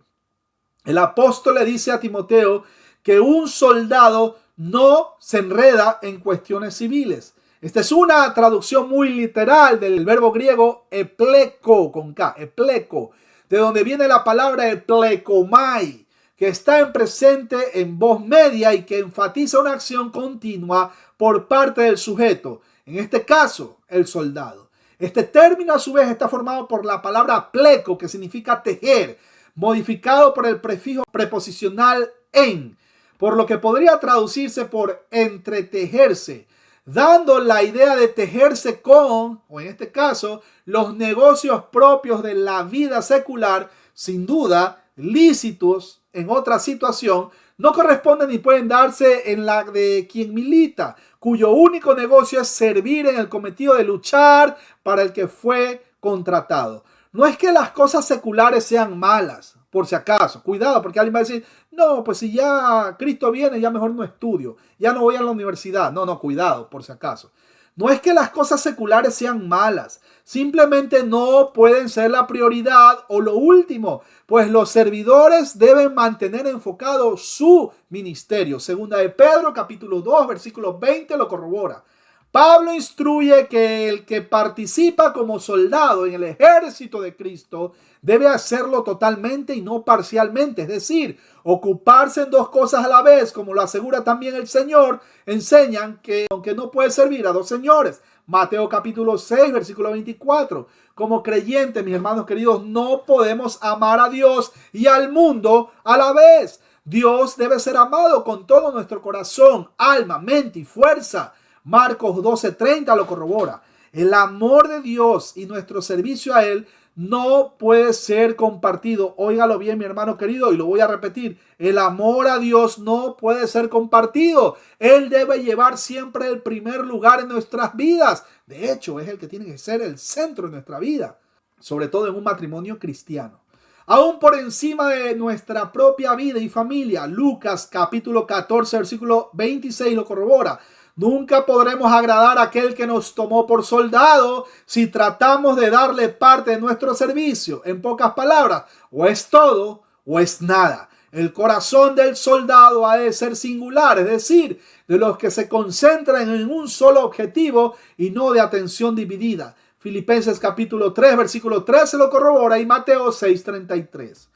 El apóstol le dice a Timoteo que un soldado no se enreda en cuestiones civiles. Esta es una traducción muy literal del verbo griego epleko, con K, epleko, de donde viene la palabra eplekomai, que está en presente en voz media y que enfatiza una acción continua por parte del sujeto, en este caso, el soldado. Este término a su vez está formado por la palabra pleco, que significa tejer, modificado por el prefijo preposicional en, por lo que podría traducirse por entretejerse, dando la idea de tejerse con, o en este caso, los negocios propios de la vida secular, sin duda, lícitos en otra situación, no corresponden ni pueden darse en la de quien milita, cuyo único negocio es servir en el cometido de luchar para el que fue contratado. No es que las cosas seculares sean malas, por si acaso. Cuidado, porque alguien va a decir, no, pues si ya Cristo viene, ya mejor no estudio, ya no voy a la universidad. No, cuidado, por si acaso. No es que las cosas seculares sean malas, simplemente no pueden ser la prioridad o lo último, pues los servidores deben mantener enfocado su ministerio. Segunda de Pedro, capítulo 2, versículo 20 lo corrobora. Pablo instruye que el que participa como soldado en el ejército de Cristo debe hacerlo totalmente y no parcialmente, es decir, ocuparse en dos cosas a la vez, como lo asegura también el Señor. Enseñan que aunque no puede servir a dos señores. Mateo capítulo 6, versículo 24. Como creyentes, mis hermanos queridos, no podemos amar a Dios y al mundo a la vez. Dios debe ser amado con todo nuestro corazón, alma, mente y fuerza. Marcos 12:30 lo corrobora. El amor de Dios y nuestro servicio a Él no puede ser compartido. Óigalo bien, mi hermano querido, y lo voy a repetir. El amor a Dios no puede ser compartido. Él debe llevar siempre el primer lugar en nuestras vidas. De hecho, es el que tiene que ser el centro de nuestra vida, sobre todo en un matrimonio cristiano. Aún por encima de nuestra propia vida y familia. Lucas capítulo 14, versículo 26 lo corrobora. Nunca podremos agradar a aquel que nos tomó por soldado si tratamos de darle parte de nuestro servicio. En pocas palabras, o es todo o es nada. El corazón del soldado ha de ser singular, es decir, de los que se concentran en un solo objetivo y no de atención dividida. Filipenses capítulo 3, versículo 13 lo corrobora y Mateo 6:33.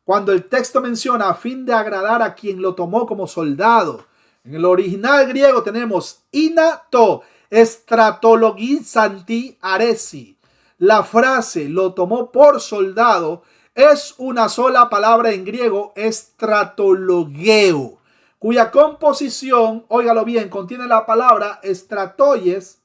Cuando el texto menciona a fin de agradar a quien lo tomó como soldado, en el original griego tenemos inato estratologizanti aresi. La frase lo tomó por soldado es una sola palabra en griego, estratologeo, cuya composición, óigalo bien, contiene la palabra estratotes,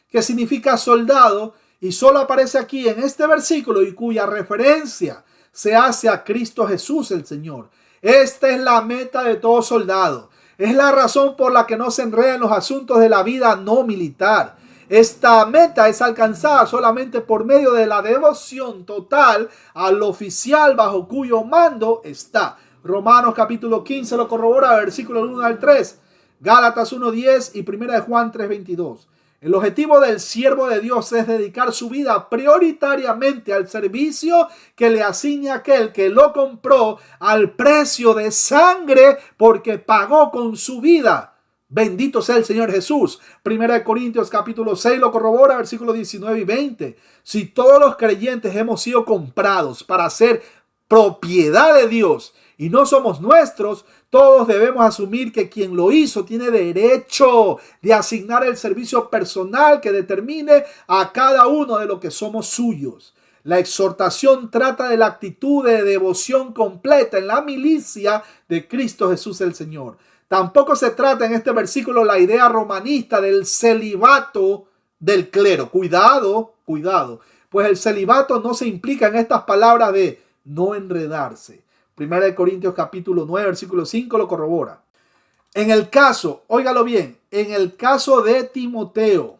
que significa soldado, y solo aparece aquí en este versículo y cuya referencia se hace a Cristo Jesús el Señor. Esta es la meta de todo soldado. Es la razón por la que no se enreda en los asuntos de la vida no militar. Esta meta es alcanzada solamente por medio de la devoción total al oficial bajo cuyo mando está. Romanos capítulo 15 lo corrobora, versículos 1 al 3. Gálatas 1:10 y 1 Juan 3:22. El objetivo del siervo de Dios es dedicar su vida prioritariamente al servicio que le asigna aquel que lo compró al precio de sangre porque pagó con su vida. Bendito sea el Señor Jesús. 1 Corintios capítulo 6 lo corrobora, versículos 19 y 20. Si todos los creyentes hemos sido comprados para ser propiedad de Dios y no somos nuestros, todos debemos asumir que quien lo hizo tiene derecho de asignar el servicio personal que determine a cada uno de los que somos suyos. La exhortación trata de la actitud de devoción completa en la milicia de Cristo Jesús el Señor. Tampoco se trata en este versículo la idea romanista del celibato del clero. Cuidado, pues el celibato no se implica en estas palabras de no enredarse. 1 Corintios capítulo 9, versículo 5 lo corrobora. En el caso, óigalo bien, en el caso de Timoteo,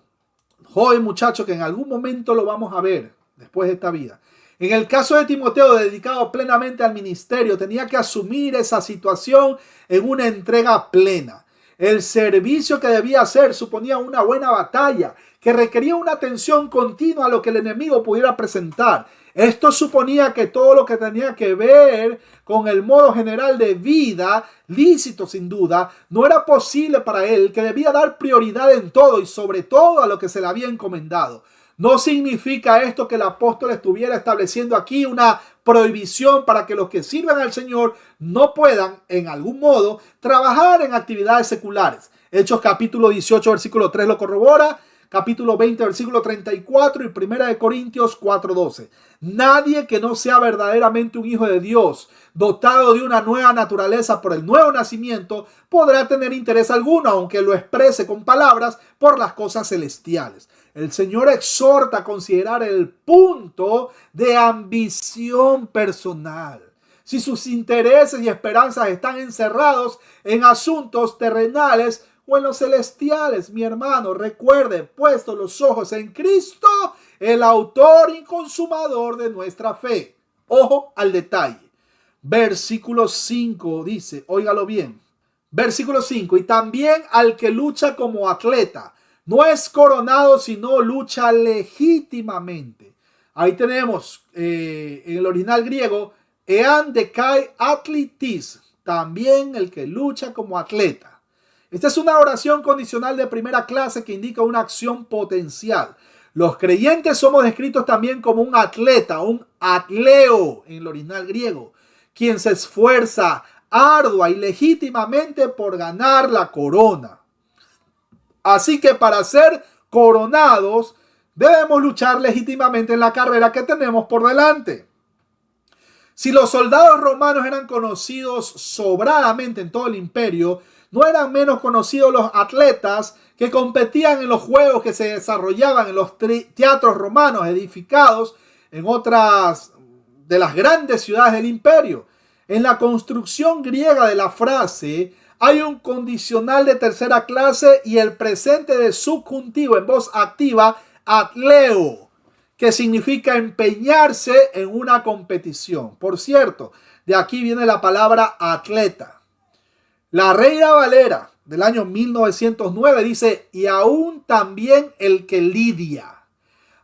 joven muchacho que en algún momento lo vamos a ver después de esta vida. En el caso de Timoteo, dedicado plenamente al ministerio, tenía que asumir esa situación en una entrega plena. El servicio que debía hacer suponía una buena batalla que requería una atención continua a lo que el enemigo pudiera presentar. Esto suponía que todo lo que tenía que ver con el modo general de vida, lícito sin duda, no era posible para él, que debía dar prioridad en todo y sobre todo a lo que se le había encomendado. No significa esto que el apóstol estuviera estableciendo aquí una prohibición para que los que sirven al Señor no puedan, en algún modo, trabajar en actividades seculares. Hechos capítulo 18, versículo 3 lo corrobora, capítulo 20, versículo 34 y 1 Corintios 4:12. Nadie que no sea verdaderamente un hijo de Dios, dotado de una nueva naturaleza por el nuevo nacimiento, podrá tener interés alguno, aunque lo exprese con palabras, por las cosas celestiales. El Señor exhorta a considerar el punto de ambición personal. Si sus intereses y esperanzas están encerrados en asuntos terrenales o en los celestiales, mi hermano, recuerde, puesto los ojos en Cristo, el autor y consumador de nuestra fe. Ojo al detalle. Versículo 5 dice, óigalo bien. Versículo 5, y también al que lucha como atleta, no es coronado, sino lucha legítimamente. Ahí tenemos en el original griego, ean de kai atletis, también el que lucha como atleta. Esta es una oración condicional de primera clase que indica una acción potencial. Los creyentes somos descritos también como un atleta, un atleo en el original griego, quien se esfuerza ardua y legítimamente por ganar la corona. Así que para ser coronados debemos luchar legítimamente en la carrera que tenemos por delante. Si los soldados romanos eran conocidos sobradamente en todo el imperio, no eran menos conocidos los atletas que competían en los juegos que se desarrollaban en los teatros romanos edificados en otras de las grandes ciudades del imperio. En la construcción griega de la frase hay un condicional de tercera clase y el presente de subjuntivo en voz activa, atleo, que significa empeñarse en una competición. Por cierto, de aquí viene la palabra atleta. La Reina Valera del año 1909 dice, y aún también el que lidia.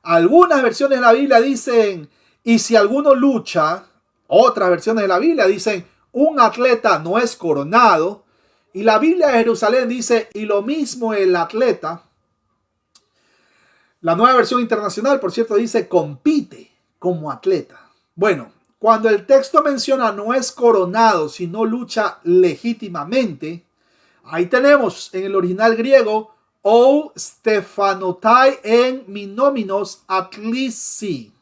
Algunas versiones de la Biblia dicen, y si alguno lucha. Otras versiones de la Biblia dicen, un atleta no es coronado. Y la Biblia de Jerusalén dice, y lo mismo el atleta. La Nueva Versión Internacional, por cierto, dice, compite como atleta. Bueno, cuando el texto menciona no es coronado, sino lucha legítimamente, ahí tenemos en el original griego, o stefanotai en minominos atlisi.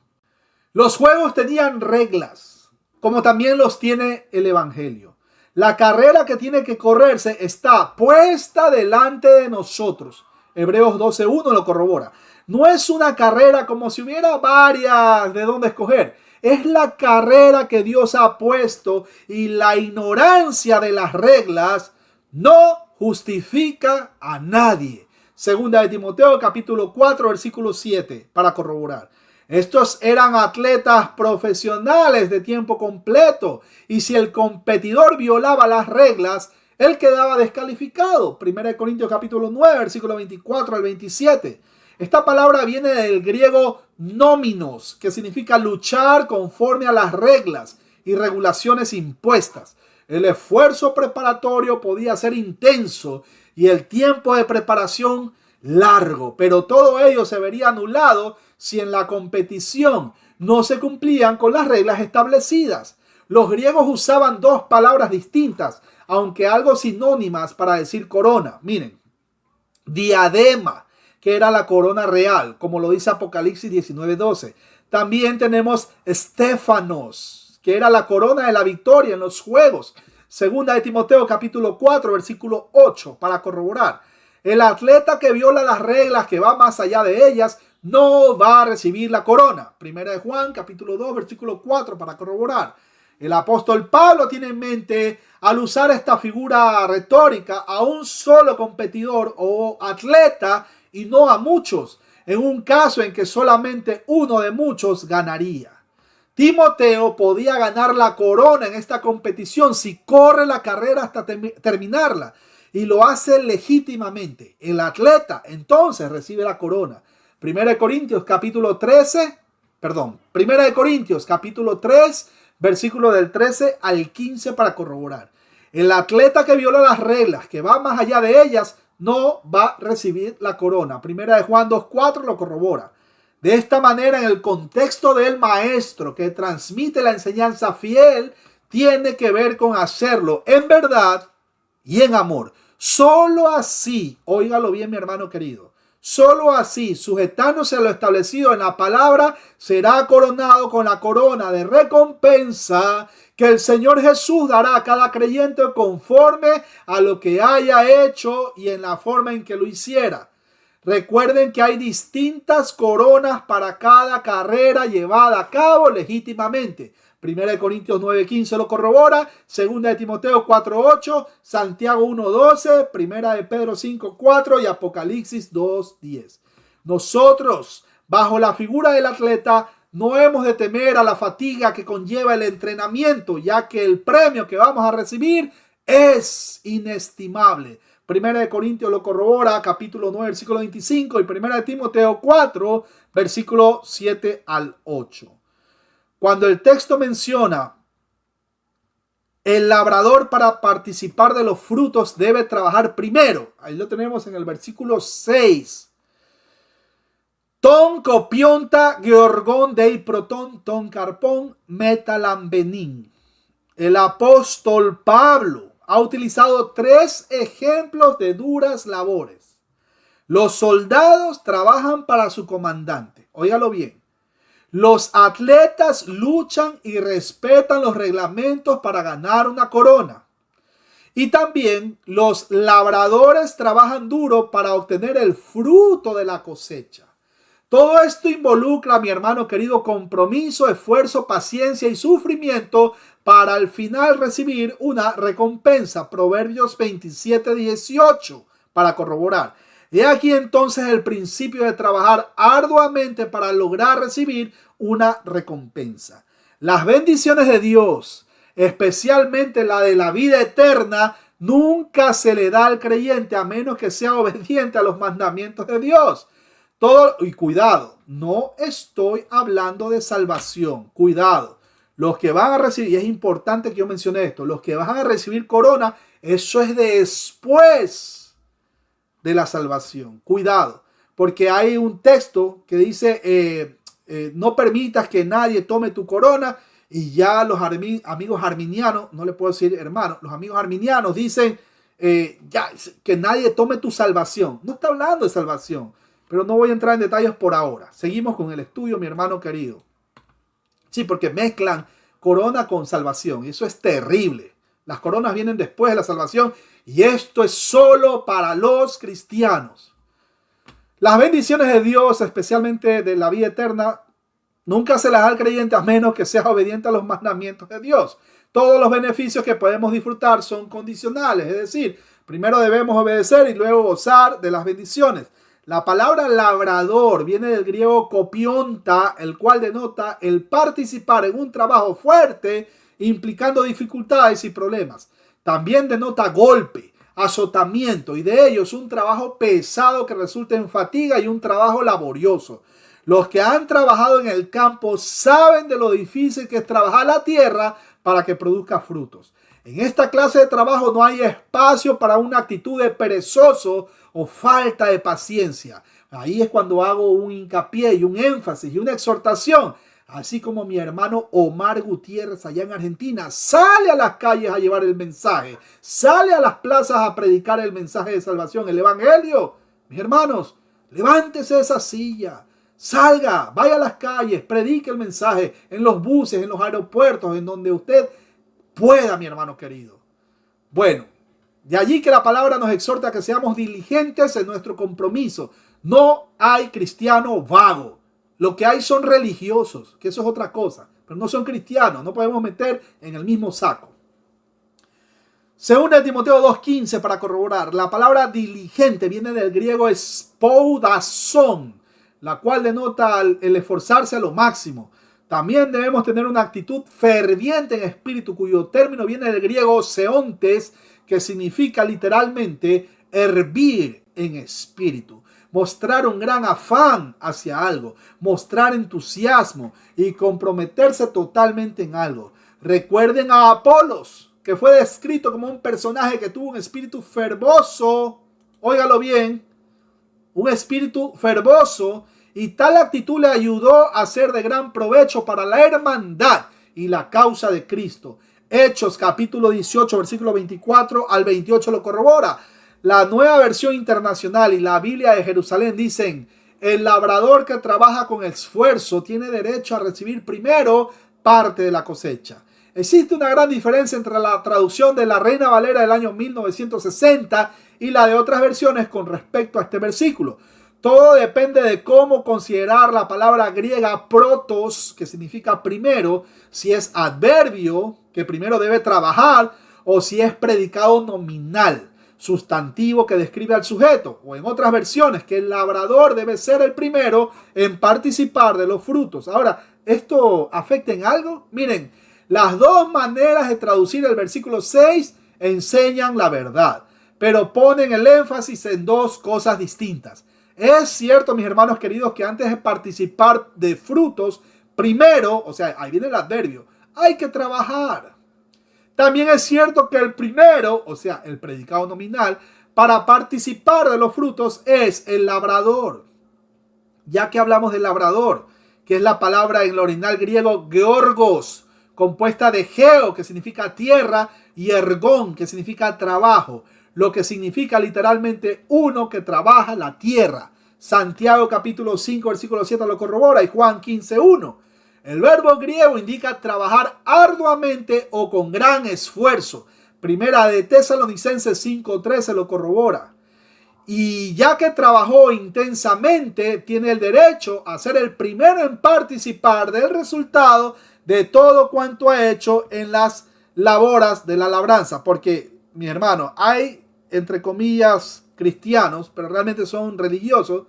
Los juegos tenían reglas, como también los tiene el Evangelio. La carrera que tiene que correrse está puesta delante de nosotros. Hebreos 12:1 lo corrobora. No es una carrera como si hubiera varias de dónde escoger. Es la carrera que Dios ha puesto y la ignorancia de las reglas no justifica a nadie. Segunda de Timoteo capítulo 4 versículo 7 para corroborar. Estos eran atletas profesionales de tiempo completo y si el competidor violaba las reglas, él quedaba descalificado. 1 Corintios capítulo 9, versículo 24 al 27. Esta palabra viene del griego nóminos, que significa luchar conforme a las reglas y regulaciones impuestas. El esfuerzo preparatorio podía ser intenso y el tiempo de preparación largo, pero todo ello se vería anulado si en la competición no se cumplían con las reglas establecidas. Los griegos usaban dos palabras distintas, aunque algo sinónimas para decir corona. Miren, diadema, que era la corona real, como lo dice Apocalipsis 19:12. También tenemos estéfanos, que era la corona de la victoria en los juegos. Segunda de Timoteo capítulo 4, versículo 8, para corroborar. El atleta que viola las reglas, que va más allá de ellas, no va a recibir la corona. Primera de Juan, capítulo 2, versículo 4, para corroborar. El apóstol Pablo tiene en mente, al usar esta figura retórica, a un solo competidor o atleta y no a muchos, en un caso en que solamente uno de muchos ganaría. Timoteo podía ganar la corona en esta competición si corre la carrera hasta terminarla y lo hace legítimamente. El atleta entonces recibe la corona. Primera de Corintios capítulo 3, versículo del 13 al 15 para corroborar. El atleta que viola las reglas, que va más allá de ellas, no va a recibir la corona. Primera de Juan 2:4 lo corrobora. De esta manera, en el contexto del maestro que transmite la enseñanza fiel, tiene que ver con hacerlo en verdad y en amor. Solo así, óigalo bien mi hermano querido, solo así, sujetándose a lo establecido en la palabra, será coronado con la corona de recompensa que el Señor Jesús dará a cada creyente conforme a lo que haya hecho y en la forma en que lo hiciera. Recuerden que hay distintas coronas para cada carrera llevada a cabo legítimamente. 1 Corintios 9:15 lo corrobora, 2 de Timoteo 4:8, Santiago 1:12, 1 de Pedro 5:4 y Apocalipsis 2:10. Nosotros, bajo la figura del atleta, no hemos de temer a la fatiga que conlleva el entrenamiento, ya que el premio que vamos a recibir es inestimable. 1 de Corintios lo corrobora, capítulo 9, versículo 25, y 1 de Timoteo 4, versículo 7 al 8. Cuando el texto menciona el labrador para participar de los frutos debe trabajar primero, ahí lo tenemos en el versículo 6. Ton copionta georgón dei proton ton carpón metalambenin. El apóstol Pablo ha utilizado 3 ejemplos de duras labores. Los soldados trabajan para su comandante. Óigalo bien. Los atletas luchan y respetan los reglamentos para ganar una corona. Y también los labradores trabajan duro para obtener el fruto de la cosecha. Todo esto involucra, mi hermano querido, compromiso, esfuerzo, paciencia y sufrimiento para al final recibir una recompensa. Proverbios 27:18 para corroborar. He aquí entonces el principio de trabajar arduamente para lograr recibir una recompensa. Las bendiciones de Dios, especialmente la de la vida eterna, nunca se le da al creyente a menos que sea obediente a los mandamientos de Dios. Todo, y cuidado, no estoy hablando de salvación, cuidado. Los que van a recibir, y es importante que yo mencione esto, los que van a recibir corona, eso es después de la salvación. Cuidado, porque hay un texto que dice, no permitas que nadie tome tu corona, y ya los amigos arminianos, no le puedo decir hermanos, los amigos arminianos dicen ya, que nadie tome tu salvación. No está hablando de salvación, pero no voy a entrar en detalles por ahora. Seguimos con el estudio, mi hermano querido. Sí, porque mezclan corona con salvación, y eso es terrible. Las coronas vienen después de la salvación, y esto es solo para los cristianos. Las bendiciones de Dios, especialmente de la vida eterna, nunca se las da al creyente a menos que sea obediente a los mandamientos de Dios. Todos los beneficios que podemos disfrutar son condicionales, es decir, primero debemos obedecer y luego gozar de las bendiciones. La palabra labrador viene del griego kopionta, el cual denota el participar en un trabajo fuerte, implicando dificultades y problemas. También denota golpe, azotamiento, y de ellos un trabajo pesado que resulta en fatiga y un trabajo laborioso. Los que han trabajado en el campo saben de lo difícil que es trabajar la tierra para que produzca frutos. En esta clase de trabajo no hay espacio para una actitud de perezoso o falta de paciencia. Ahí es cuando hago un hincapié y un énfasis y una exhortación. Así como mi hermano Omar Gutiérrez allá en Argentina sale a las calles a llevar el mensaje, sale a las plazas a predicar el mensaje de salvación, el evangelio. Mis hermanos, levántese de esa silla. Salga, vaya a las calles, predique el mensaje en los buses, en los aeropuertos, en donde usted pueda, mi hermano querido. Bueno, de allí que la palabra nos exhorta a que seamos diligentes en nuestro compromiso. No hay cristiano vago. Lo que hay son religiosos, que eso es otra cosa, pero no son cristianos, no podemos meter en el mismo saco. Según de Timoteo 2:15, para corroborar, la palabra diligente viene del griego spoudazón, la cual denota el esforzarse a lo máximo. También debemos tener una actitud ferviente en espíritu, cuyo término viene del griego seontes, que significa literalmente hervir en espíritu. Mostrar un gran afán hacia algo, mostrar entusiasmo y comprometerse totalmente en algo. Recuerden a Apolos, que fue descrito como un personaje que tuvo un espíritu fervoso. Óigalo bien. Un espíritu fervoso, y tal actitud le ayudó a ser de gran provecho para la hermandad y la causa de Cristo. Hechos capítulo 18, versículo 24 al 28 lo corrobora. La Nueva Versión Internacional y la Biblia de Jerusalén dicen: el labrador que trabaja con esfuerzo tiene derecho a recibir primero parte de la cosecha. Existe una gran diferencia entre la traducción de la Reina Valera del año 1960 y la de otras versiones con respecto a este versículo. Todo depende de cómo considerar la palabra griega protos, que significa primero, si es adverbio, que primero debe trabajar, o si es predicado nominal, sustantivo que describe al sujeto, o en otras versiones, que el labrador debe ser el primero en participar de los frutos. Ahora, ¿esto afecta en algo? Miren, las dos maneras de traducir el versículo 6 enseñan la verdad, pero ponen el énfasis en dos cosas distintas. Es cierto, mis hermanos queridos, que antes de participar de frutos, primero, o sea, ahí viene el adverbio, hay que trabajar. También es cierto que el primero, o sea, el predicado nominal, para participar de los frutos es el labrador. Ya que hablamos del labrador, que es la palabra en el original griego georgos, compuesta de geo, que significa tierra, y ergón, que significa trabajo, lo que significa literalmente uno que trabaja la tierra. Santiago capítulo 5, versículo 7 lo corrobora, y Juan 15:1. El verbo griego indica trabajar arduamente o con gran esfuerzo. Primera de Tesalonicenses 5:13 lo corrobora. Y ya que trabajó intensamente, tiene el derecho a ser el primero en participar del resultado de todo cuanto ha hecho en las laboras de la labranza. Porque, mi hermano, hay, entre comillas, cristianos, pero realmente son religiosos,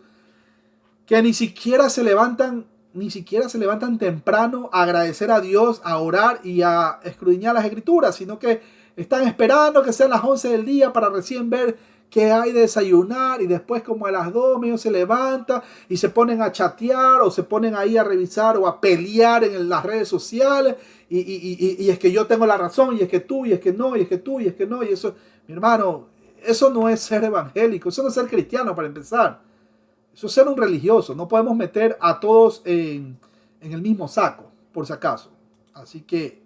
que ni siquiera se levantan temprano a agradecer a Dios, a orar y a escudriñar las escrituras, sino que Están esperando que sean las 11 del día para recién ver qué hay de desayunar, y después como a las 2 medio se levanta y se ponen a chatear o se ponen ahí a revisar o a pelear en las redes sociales y es que yo tengo la razón, y es que tú, y es que no, y es que tú, y es que no, y eso, mi hermano, eso no es ser evangélico, eso no es ser cristiano para empezar, eso es ser un religioso. No podemos meter a todos en el mismo saco, por si acaso. Así que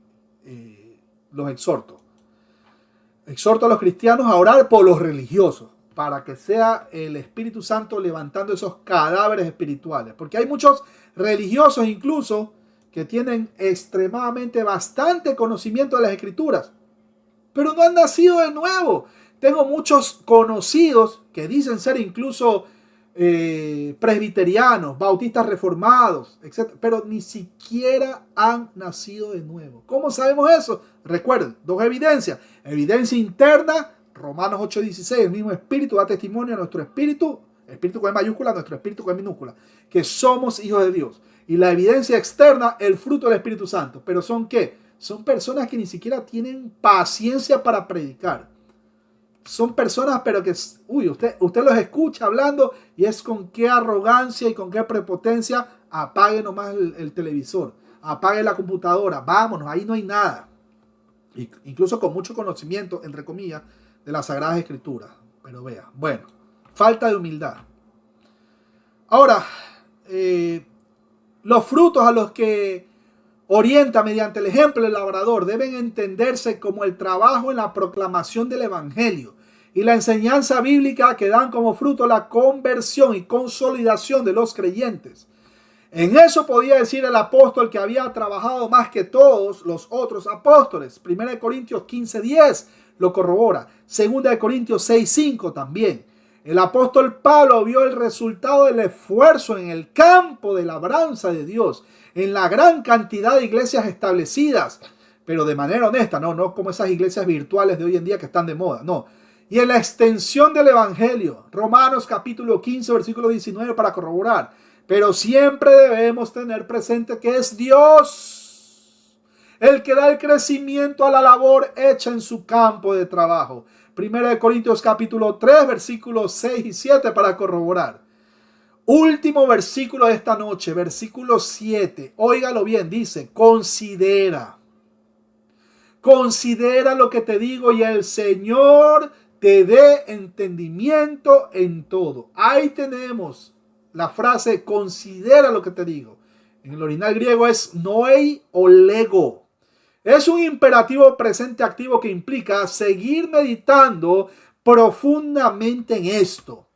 los exhorto a los cristianos a orar por los religiosos, para que sea el Espíritu Santo levantando esos cadáveres espirituales, porque hay muchos religiosos incluso que tienen extremadamente bastante conocimiento de las Escrituras, pero no han nacido de nuevo. Tengo muchos conocidos que dicen ser incluso presbiterianos, bautistas reformados, etc., pero ni siquiera han nacido de nuevo. ¿Cómo sabemos eso? Recuerden, dos evidencias. Evidencia interna, Romanos 8:16, el mismo Espíritu da testimonio a nuestro espíritu, espíritu con E mayúscula, nuestro espíritu con E minúscula, que somos hijos de Dios. Y la evidencia externa, el fruto del Espíritu Santo. ¿Pero son qué? Son personas que ni siquiera tienen paciencia para predicar. Son personas, pero que, usted los escucha hablando y es con qué arrogancia y con qué prepotencia. Apague nomás el televisor, apague la computadora, vámonos, ahí no hay nada. Incluso con mucho conocimiento, entre comillas, de las Sagradas Escrituras. Pero vea, bueno, falta de humildad. Ahora, los frutos a los que orienta mediante el ejemplo del labrador deben entenderse como el trabajo en la proclamación del evangelio y la enseñanza bíblica que dan como fruto la conversión y consolidación de los creyentes. En eso podía decir el apóstol que había trabajado más que todos los otros apóstoles. 1 Corintios 15:10 lo corrobora. 2 Corintios 6:5 también. El apóstol Pablo vio el resultado del esfuerzo en el campo de labranza de Dios, en la gran cantidad de iglesias establecidas, pero de manera honesta, no como esas iglesias virtuales de hoy en día que están de moda, no. Y en la extensión del evangelio, Romanos capítulo 15, versículo 19 para corroborar. Pero siempre debemos tener presente que es Dios el que da el crecimiento a la labor hecha en su campo de trabajo. 1 Corintios capítulo 3, versículos 6 y 7 para corroborar. Último versículo de esta noche, versículo 7. Óigalo bien, dice, considera lo que te digo y el Señor te dé entendimiento en todo. Ahí tenemos la frase, considera lo que te digo. En el original griego es noi o lego. Es un imperativo presente activo que implica seguir meditando profundamente en esto.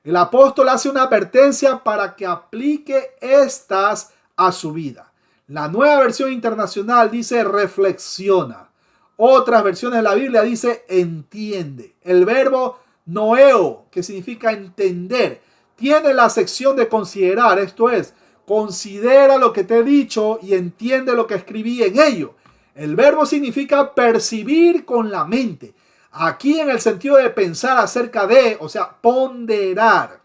El apóstol hace una advertencia para que aplique estas a su vida. La Nueva Versión Internacional dice reflexiona. Otras versiones de la Biblia dice entiende. El verbo noeo, que significa entender, tiene la sección de considerar, esto es, considera lo que te he dicho y entiende lo que escribí en ello. El verbo significa percibir con la mente. Aquí en el sentido de pensar acerca de, o sea, ponderar.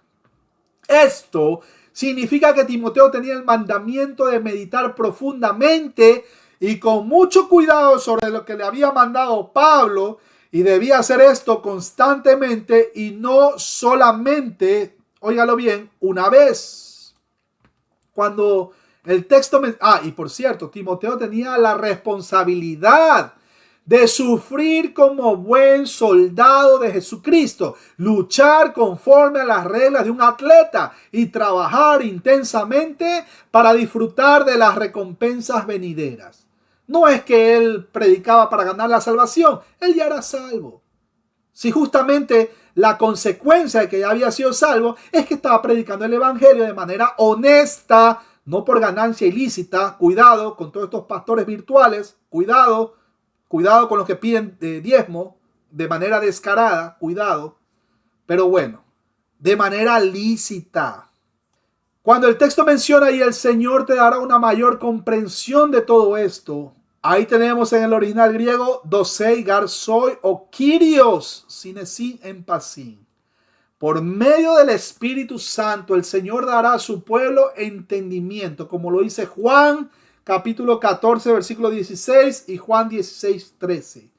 Esto significa que Timoteo tenía el mandamiento de meditar profundamente y con mucho cuidado sobre lo que le había mandado Pablo, y debía hacer esto constantemente y no solamente, óigalo bien, una vez. Cuando el texto y por cierto, Timoteo tenía la responsabilidad de sufrir como buen soldado de Jesucristo, luchar conforme a las reglas de un atleta y trabajar intensamente para disfrutar de las recompensas venideras. No es que él predicaba para ganar la salvación, él ya era salvo. Si justamente la consecuencia de que ya había sido salvo es que estaba predicando el evangelio de manera honesta, no por ganancia ilícita. Cuidado con todos estos pastores virtuales, cuidado con los que piden diezmo de manera descarada, cuidado, pero bueno, de manera lícita. Cuando el texto menciona y el Señor te dará una mayor comprensión de todo esto, ahí tenemos en el original griego dosei garsoi o kyrios sinesin empasin. Por medio del Espíritu Santo, el Señor dará a su pueblo entendimiento, como lo dice Juan capítulo 14, versículo 16 y Juan 16, 13.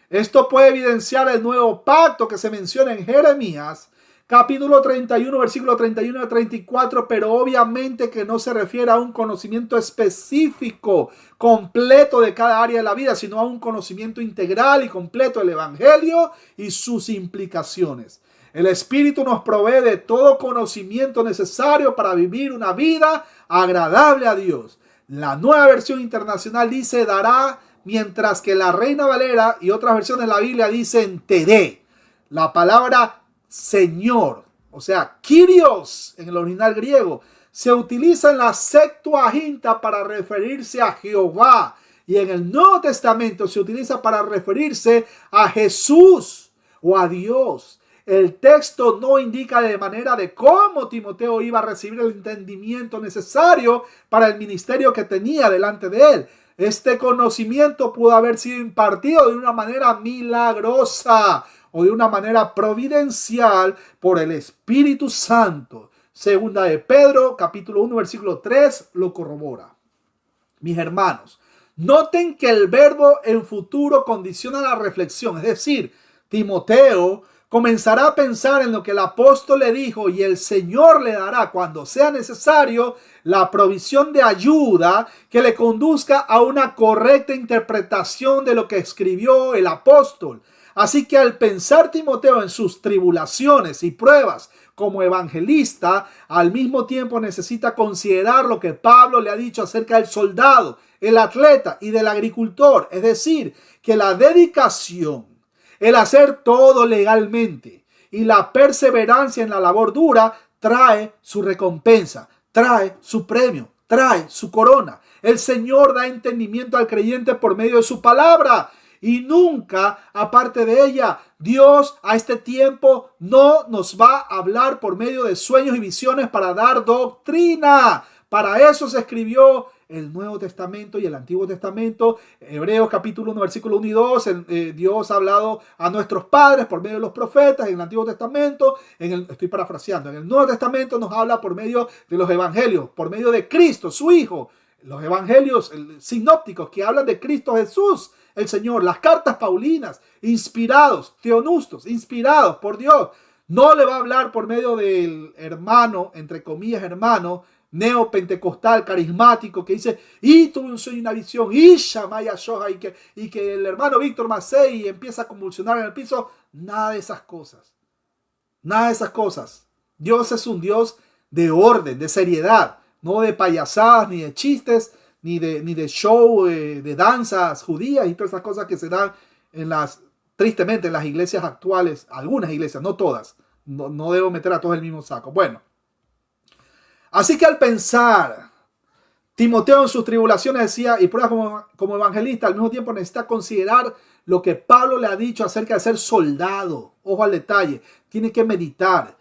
Esto puede evidenciar el nuevo pacto que se menciona en Jeremías, capítulo 31, versículo 31 a 34, pero obviamente que no se refiere a un conocimiento específico, completo de cada área de la vida, sino a un conocimiento integral y completo del Evangelio y sus implicaciones. El Espíritu nos provee de todo conocimiento necesario para vivir una vida agradable a Dios. La Nueva Versión Internacional dice dará, mientras que la Reina Valera y otras versiones de la Biblia dicen te dé. La palabra Señor, o sea, Kyrios en el original griego, se utiliza en la Septuaginta para referirse a Jehová, y en el Nuevo Testamento se utiliza para referirse a Jesús o a Dios. El texto no indica de manera de cómo Timoteo iba a recibir el entendimiento necesario para el ministerio que tenía delante de él. Este conocimiento pudo haber sido impartido de una manera milagrosa o de una manera providencial por el Espíritu Santo. Segunda de Pedro, capítulo 1, versículo 3, lo corrobora. Mis hermanos, noten que el verbo en futuro condiciona la reflexión. Es decir, Timoteo comenzará a pensar en lo que el apóstol le dijo y el Señor le dará cuando sea necesario la provisión de ayuda que le conduzca a una correcta interpretación de lo que escribió el apóstol. Así que al pensar Timoteo en sus tribulaciones y pruebas como evangelista, al mismo tiempo necesita considerar lo que Pablo le ha dicho acerca del soldado, el atleta y del agricultor. Es decir, que la dedicación, el hacer todo legalmente y la perseverancia en la labor dura trae su recompensa, trae su premio, trae su corona. El Señor da entendimiento al creyente por medio de su palabra y nunca, aparte de ella, Dios a este tiempo no nos va a hablar por medio de sueños y visiones para dar doctrina. Para eso se escribió el Nuevo Testamento y el Antiguo Testamento. Hebreos capítulo 1, versículo 1 y 2. Dios ha hablado a nuestros padres por medio de los profetas en el Antiguo Testamento. Estoy parafraseando. En el Nuevo Testamento nos habla por medio de los evangelios, por medio de Cristo, su Hijo. Los evangelios sinópticos que hablan de Cristo Jesús, el Señor. Las cartas paulinas, inspirados, teonustos, inspirados por Dios. No le va a hablar por medio del hermano, entre comillas hermano, neopentecostal, carismático, que dice, y tuve un sueño y una visión, y Shamaya Shoha, y que el hermano Víctor Macei empieza a convulsionar en el piso. Nada de esas cosas. Nada de esas cosas. Dios es un Dios de orden, de seriedad, no de payasadas, ni de chistes, ni de show, de danzas judías y todas esas cosas que se dan tristemente en las iglesias actuales, algunas iglesias, no todas. No debo meter a todos en el mismo saco. Bueno. Así que al pensar, Timoteo en sus tribulaciones decía, y pruebas como evangelista, al mismo tiempo necesita considerar lo que Pablo le ha dicho acerca de ser soldado. Ojo al detalle, tiene que meditar.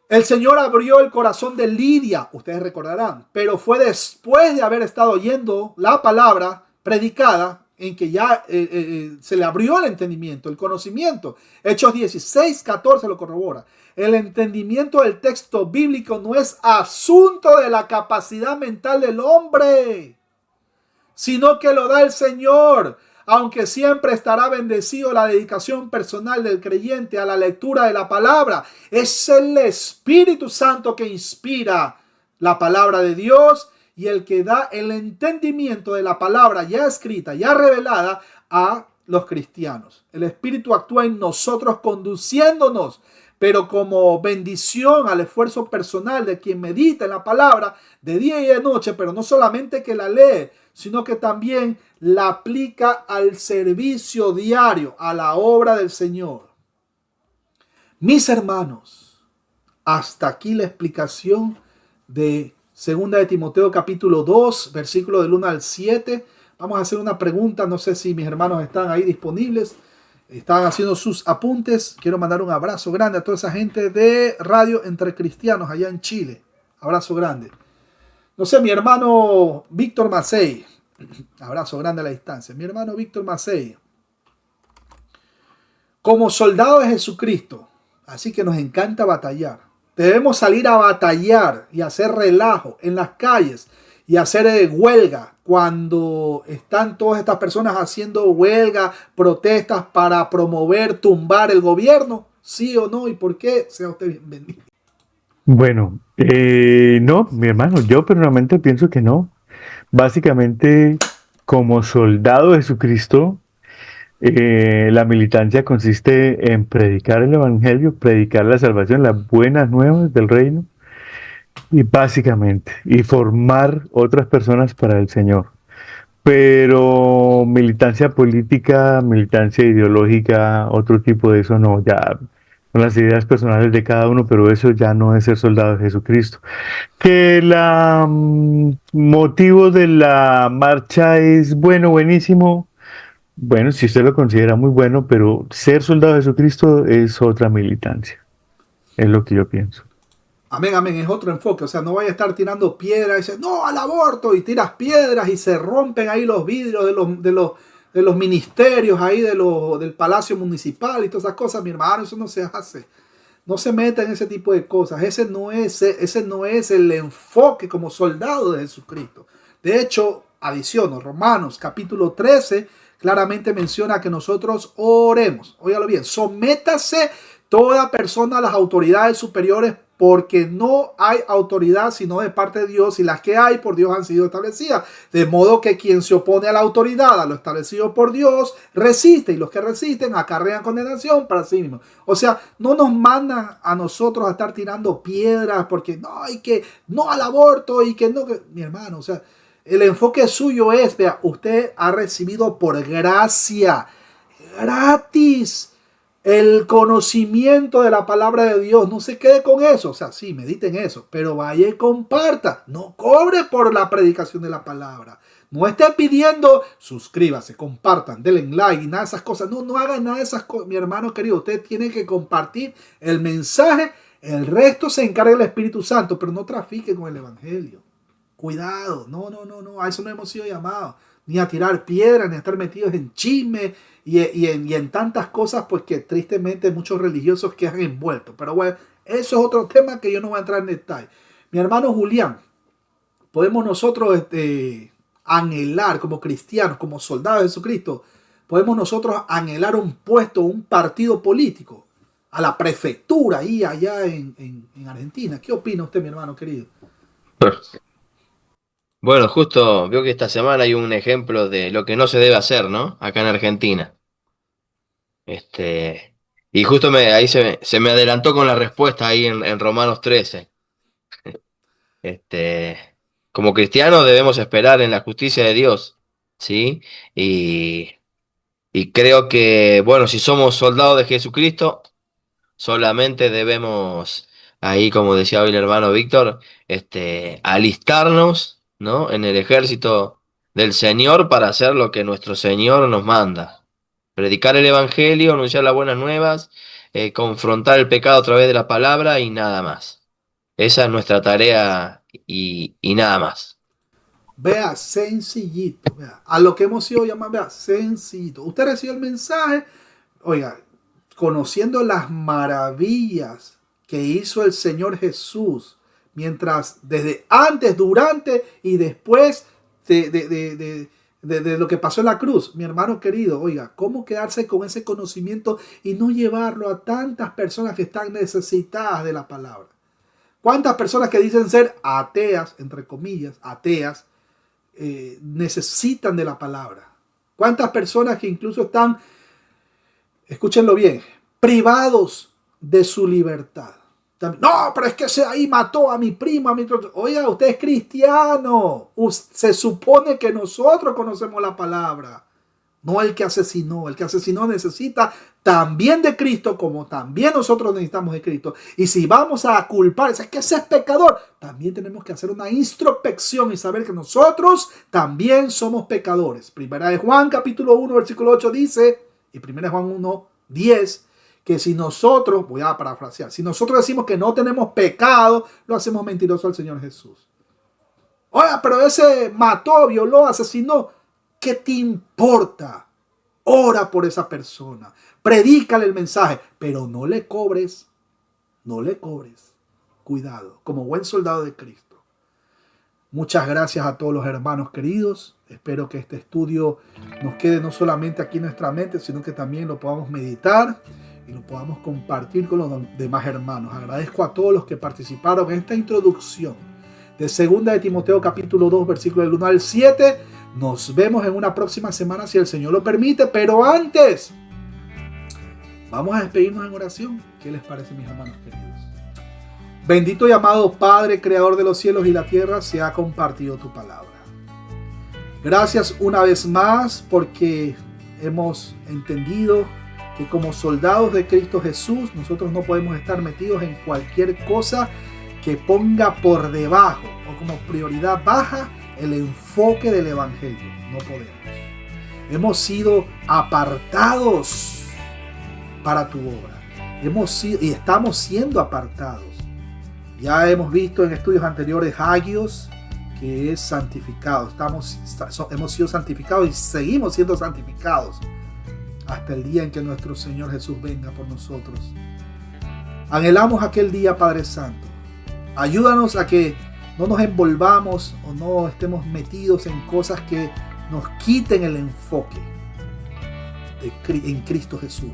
El Señor abrió el corazón de Lidia, ustedes recordarán, pero fue después de haber estado oyendo la palabra predicada en que ya se le abrió el entendimiento, el conocimiento. Hechos 16:14 lo corrobora. El entendimiento del texto bíblico no es asunto de la capacidad mental del hombre, sino que lo da el Señor, aunque siempre estará bendecido la dedicación personal del creyente a la lectura de la palabra. Es el Espíritu Santo que inspira la palabra de Dios y el que da el entendimiento de la palabra ya escrita, ya revelada a los cristianos. El Espíritu actúa en nosotros conduciéndonos, pero como bendición al esfuerzo personal de quien medita en la palabra de día y de noche, pero no solamente que la lee, sino que también la aplica al servicio diario, a la obra del Señor. Mis hermanos, hasta aquí la explicación de 2 de Timoteo capítulo 2, versículo del 1 al 7. Vamos a hacer una pregunta, no sé si mis hermanos están ahí disponibles. Estaban haciendo sus apuntes. Quiero mandar un abrazo grande a toda esa gente de Radio Entre Cristianos allá en Chile. Abrazo grande. No sé, mi hermano Víctor Macei. Abrazo grande a la distancia. Mi hermano Víctor Macei. Como soldado de Jesucristo, así que nos encanta batallar. Debemos salir a batallar y hacer relajo en las calles y hacer huelga cuando están todas estas personas haciendo huelga, protestas para promover, tumbar el gobierno? ¿Sí o no? ¿Y por qué? Sea usted bienvenido. Bueno, no, mi hermano, yo personalmente pienso que no. Básicamente, como soldado de Jesucristo, la militancia consiste en predicar el evangelio, predicar la salvación, las buenas nuevas del reino, y básicamente, y formar otras personas para el Señor. Pero militancia política, militancia ideológica, otro tipo de eso no, ya son las ideas personales de cada uno, pero eso ya no es ser soldado de Jesucristo. Que el motivo de la marcha es bueno, buenísimo. Bueno, si usted lo considera muy bueno, pero ser soldado de Jesucristo es otra militancia. Es lo que yo pienso. Amén, amén, es otro enfoque. O sea, no vaya a estar tirando piedras y dice, no, al aborto, y tiras piedras y se rompen ahí los vidrios de los ministerios ahí del Palacio Municipal y todas esas cosas. Mi hermano, eso no se hace. No se meta en ese tipo de cosas. Ese no es el enfoque como soldado de Jesucristo. De hecho, adiciono, Romanos capítulo 13 claramente menciona que nosotros oremos. Óigalo bien, sométase toda persona a las autoridades superiores, porque no hay autoridad sino de parte de Dios, y las que hay por Dios han sido establecidas. De modo que quien se opone a la autoridad, a lo establecido por Dios, resiste, y los que resisten acarrean condenación para sí mismos. O sea, no nos mandan a nosotros a estar tirando piedras porque no, y que no al aborto, y que no, mi hermano, o sea, el enfoque suyo es, vea, usted ha recibido por gracia, gratis, el conocimiento de la palabra de Dios. No se quede con eso. O sea, sí, mediten eso, pero vaya y comparta. No cobre por la predicación de la palabra. No esté pidiendo, suscríbase, compartan, denle like y nada de esas cosas. No, no hagan nada de esas cosas, mi hermano querido. Usted tiene que compartir el mensaje. El resto se encarga el Espíritu Santo, pero no trafique con el Evangelio. Cuidado. No, no, no, no. A eso no hemos sido llamados. Ni a tirar piedras, ni a estar metidos en chisme y en tantas cosas, pues que tristemente muchos religiosos quedan envueltos. Pero bueno, eso es otro tema que yo no voy a entrar en detalle. Mi hermano Julián, podemos nosotros anhelar como cristianos, como soldados de Jesucristo, podemos nosotros anhelar un puesto, un partido político, a la prefectura ahí allá en Argentina. ¿Qué opina usted, mi hermano querido? Bueno, justo veo que esta semana hay un ejemplo de lo que no se debe hacer, ¿no? Acá en Argentina. Este, y justo ahí se me adelantó con la respuesta ahí en Romanos 13. Este, como cristianos debemos esperar en la justicia de Dios, ¿sí? Y, y creo que, bueno, si somos soldados de Jesucristo, solamente debemos, ahí como decía hoy el hermano Víctor, alistarnos, ¿no? En el ejército del Señor para hacer lo que nuestro Señor nos manda. Predicar el Evangelio, anunciar las buenas nuevas, confrontar el pecado a través de la palabra y nada más. Esa es nuestra tarea y nada más. Vea, sencillito, vea, a lo que hemos sido llamados, vea, sencillito. Usted recibe el mensaje, oiga, conociendo las maravillas que hizo el Señor Jesús, mientras desde antes, durante y después de lo que pasó en la cruz, mi hermano querido, oiga, ¿cómo quedarse con ese conocimiento y no llevarlo a tantas personas que están necesitadas de la palabra? ¿Cuántas personas que dicen ser ateas, entre comillas, ateas, necesitan de la palabra? ¿Cuántas personas que incluso están, escúchenlo bien, privados de su libertad? No, pero es que ese ahí mató a mi primo, a mi... Oiga, usted es cristiano. Se supone que nosotros conocemos la palabra, no el que asesinó. El que asesinó necesita también de Cristo, como también nosotros necesitamos de Cristo. Y si vamos a culpar, es que ese es pecador, también tenemos que hacer una introspección y saber que nosotros también somos pecadores. Primera de Juan, capítulo 1, versículo 8 dice, y primera de Juan 1, 10, que si nosotros, voy a parafrasear, si nosotros decimos que no tenemos pecado, lo hacemos mentiroso al Señor Jesús. Oiga, pero ese mató, violó, asesinó. ¿Qué te importa? Ora por esa persona. Predícale el mensaje, pero no le cobres. No le cobres. Cuidado, como buen soldado de Cristo. Muchas gracias a todos los hermanos queridos. Espero que este estudio nos quede no solamente aquí en nuestra mente, sino que también lo podamos meditar y lo podamos compartir con los demás hermanos. Agradezco a todos los que participaron en esta introducción de 2 de Timoteo capítulo 2, versículos del 1 al 7. Nos vemos en una próxima semana si el Señor lo permite, pero antes vamos a despedirnos en oración. ¿Qué les parece, mis hermanos queridos? Bendito y amado Padre, Creador de los cielos y la tierra, se ha compartido tu palabra. Gracias una vez más porque hemos entendido que como soldados de Cristo Jesús, nosotros no podemos estar metidos en cualquier cosa que ponga por debajo o como prioridad baja el enfoque del Evangelio. No podemos. Hemos sido apartados para tu obra. Hemos sido y estamos siendo apartados. Ya hemos visto en estudios anteriores hagios, que es santificado. Hemos sido santificados y seguimos siendo santificados hasta el día en que nuestro Señor Jesús venga por nosotros. Anhelamos aquel día, Padre Santo. Ayúdanos a que no nos envolvamos o no estemos metidos en cosas que nos quiten el enfoque en Cristo Jesús.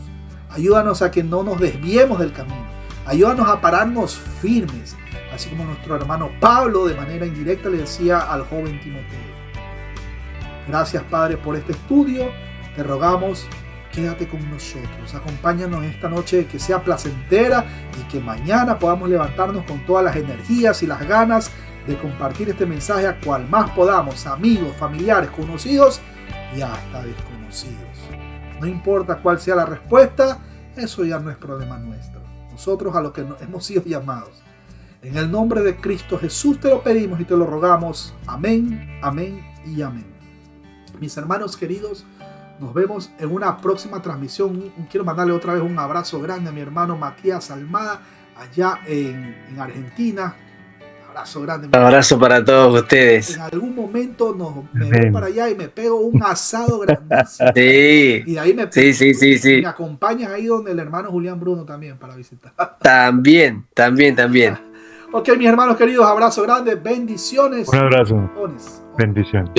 Ayúdanos a que no nos desviemos del camino. Ayúdanos a pararnos firmes, así como nuestro hermano Pablo de manera indirecta le decía al joven Timoteo. Gracias, Padre, por este estudio. Te rogamos, quédate con nosotros. Acompáñanos esta noche, que sea placentera y que mañana podamos levantarnos con todas las energías y las ganas de compartir este mensaje a cual más podamos, amigos, familiares, conocidos y hasta desconocidos. No importa cuál sea la respuesta, eso ya no es problema nuestro. Nosotros a lo que hemos sido llamados. En el nombre de Cristo Jesús te lo pedimos y te lo rogamos. Amén, amén y amén. Mis hermanos queridos, nos vemos en una próxima transmisión. Quiero mandarle otra vez un abrazo grande a mi hermano Matías Almada, allá en Argentina. Abrazo grande. Un abrazo para todos ustedes. En algún momento me voy para allá y me pego un asado grandísimo. Sí. Y de ahí Sí. me acompañas ahí donde el hermano Julián Bruno también para visitar. También. Ok, mis hermanos queridos, abrazo grande, bendiciones. Un abrazo. Bendición.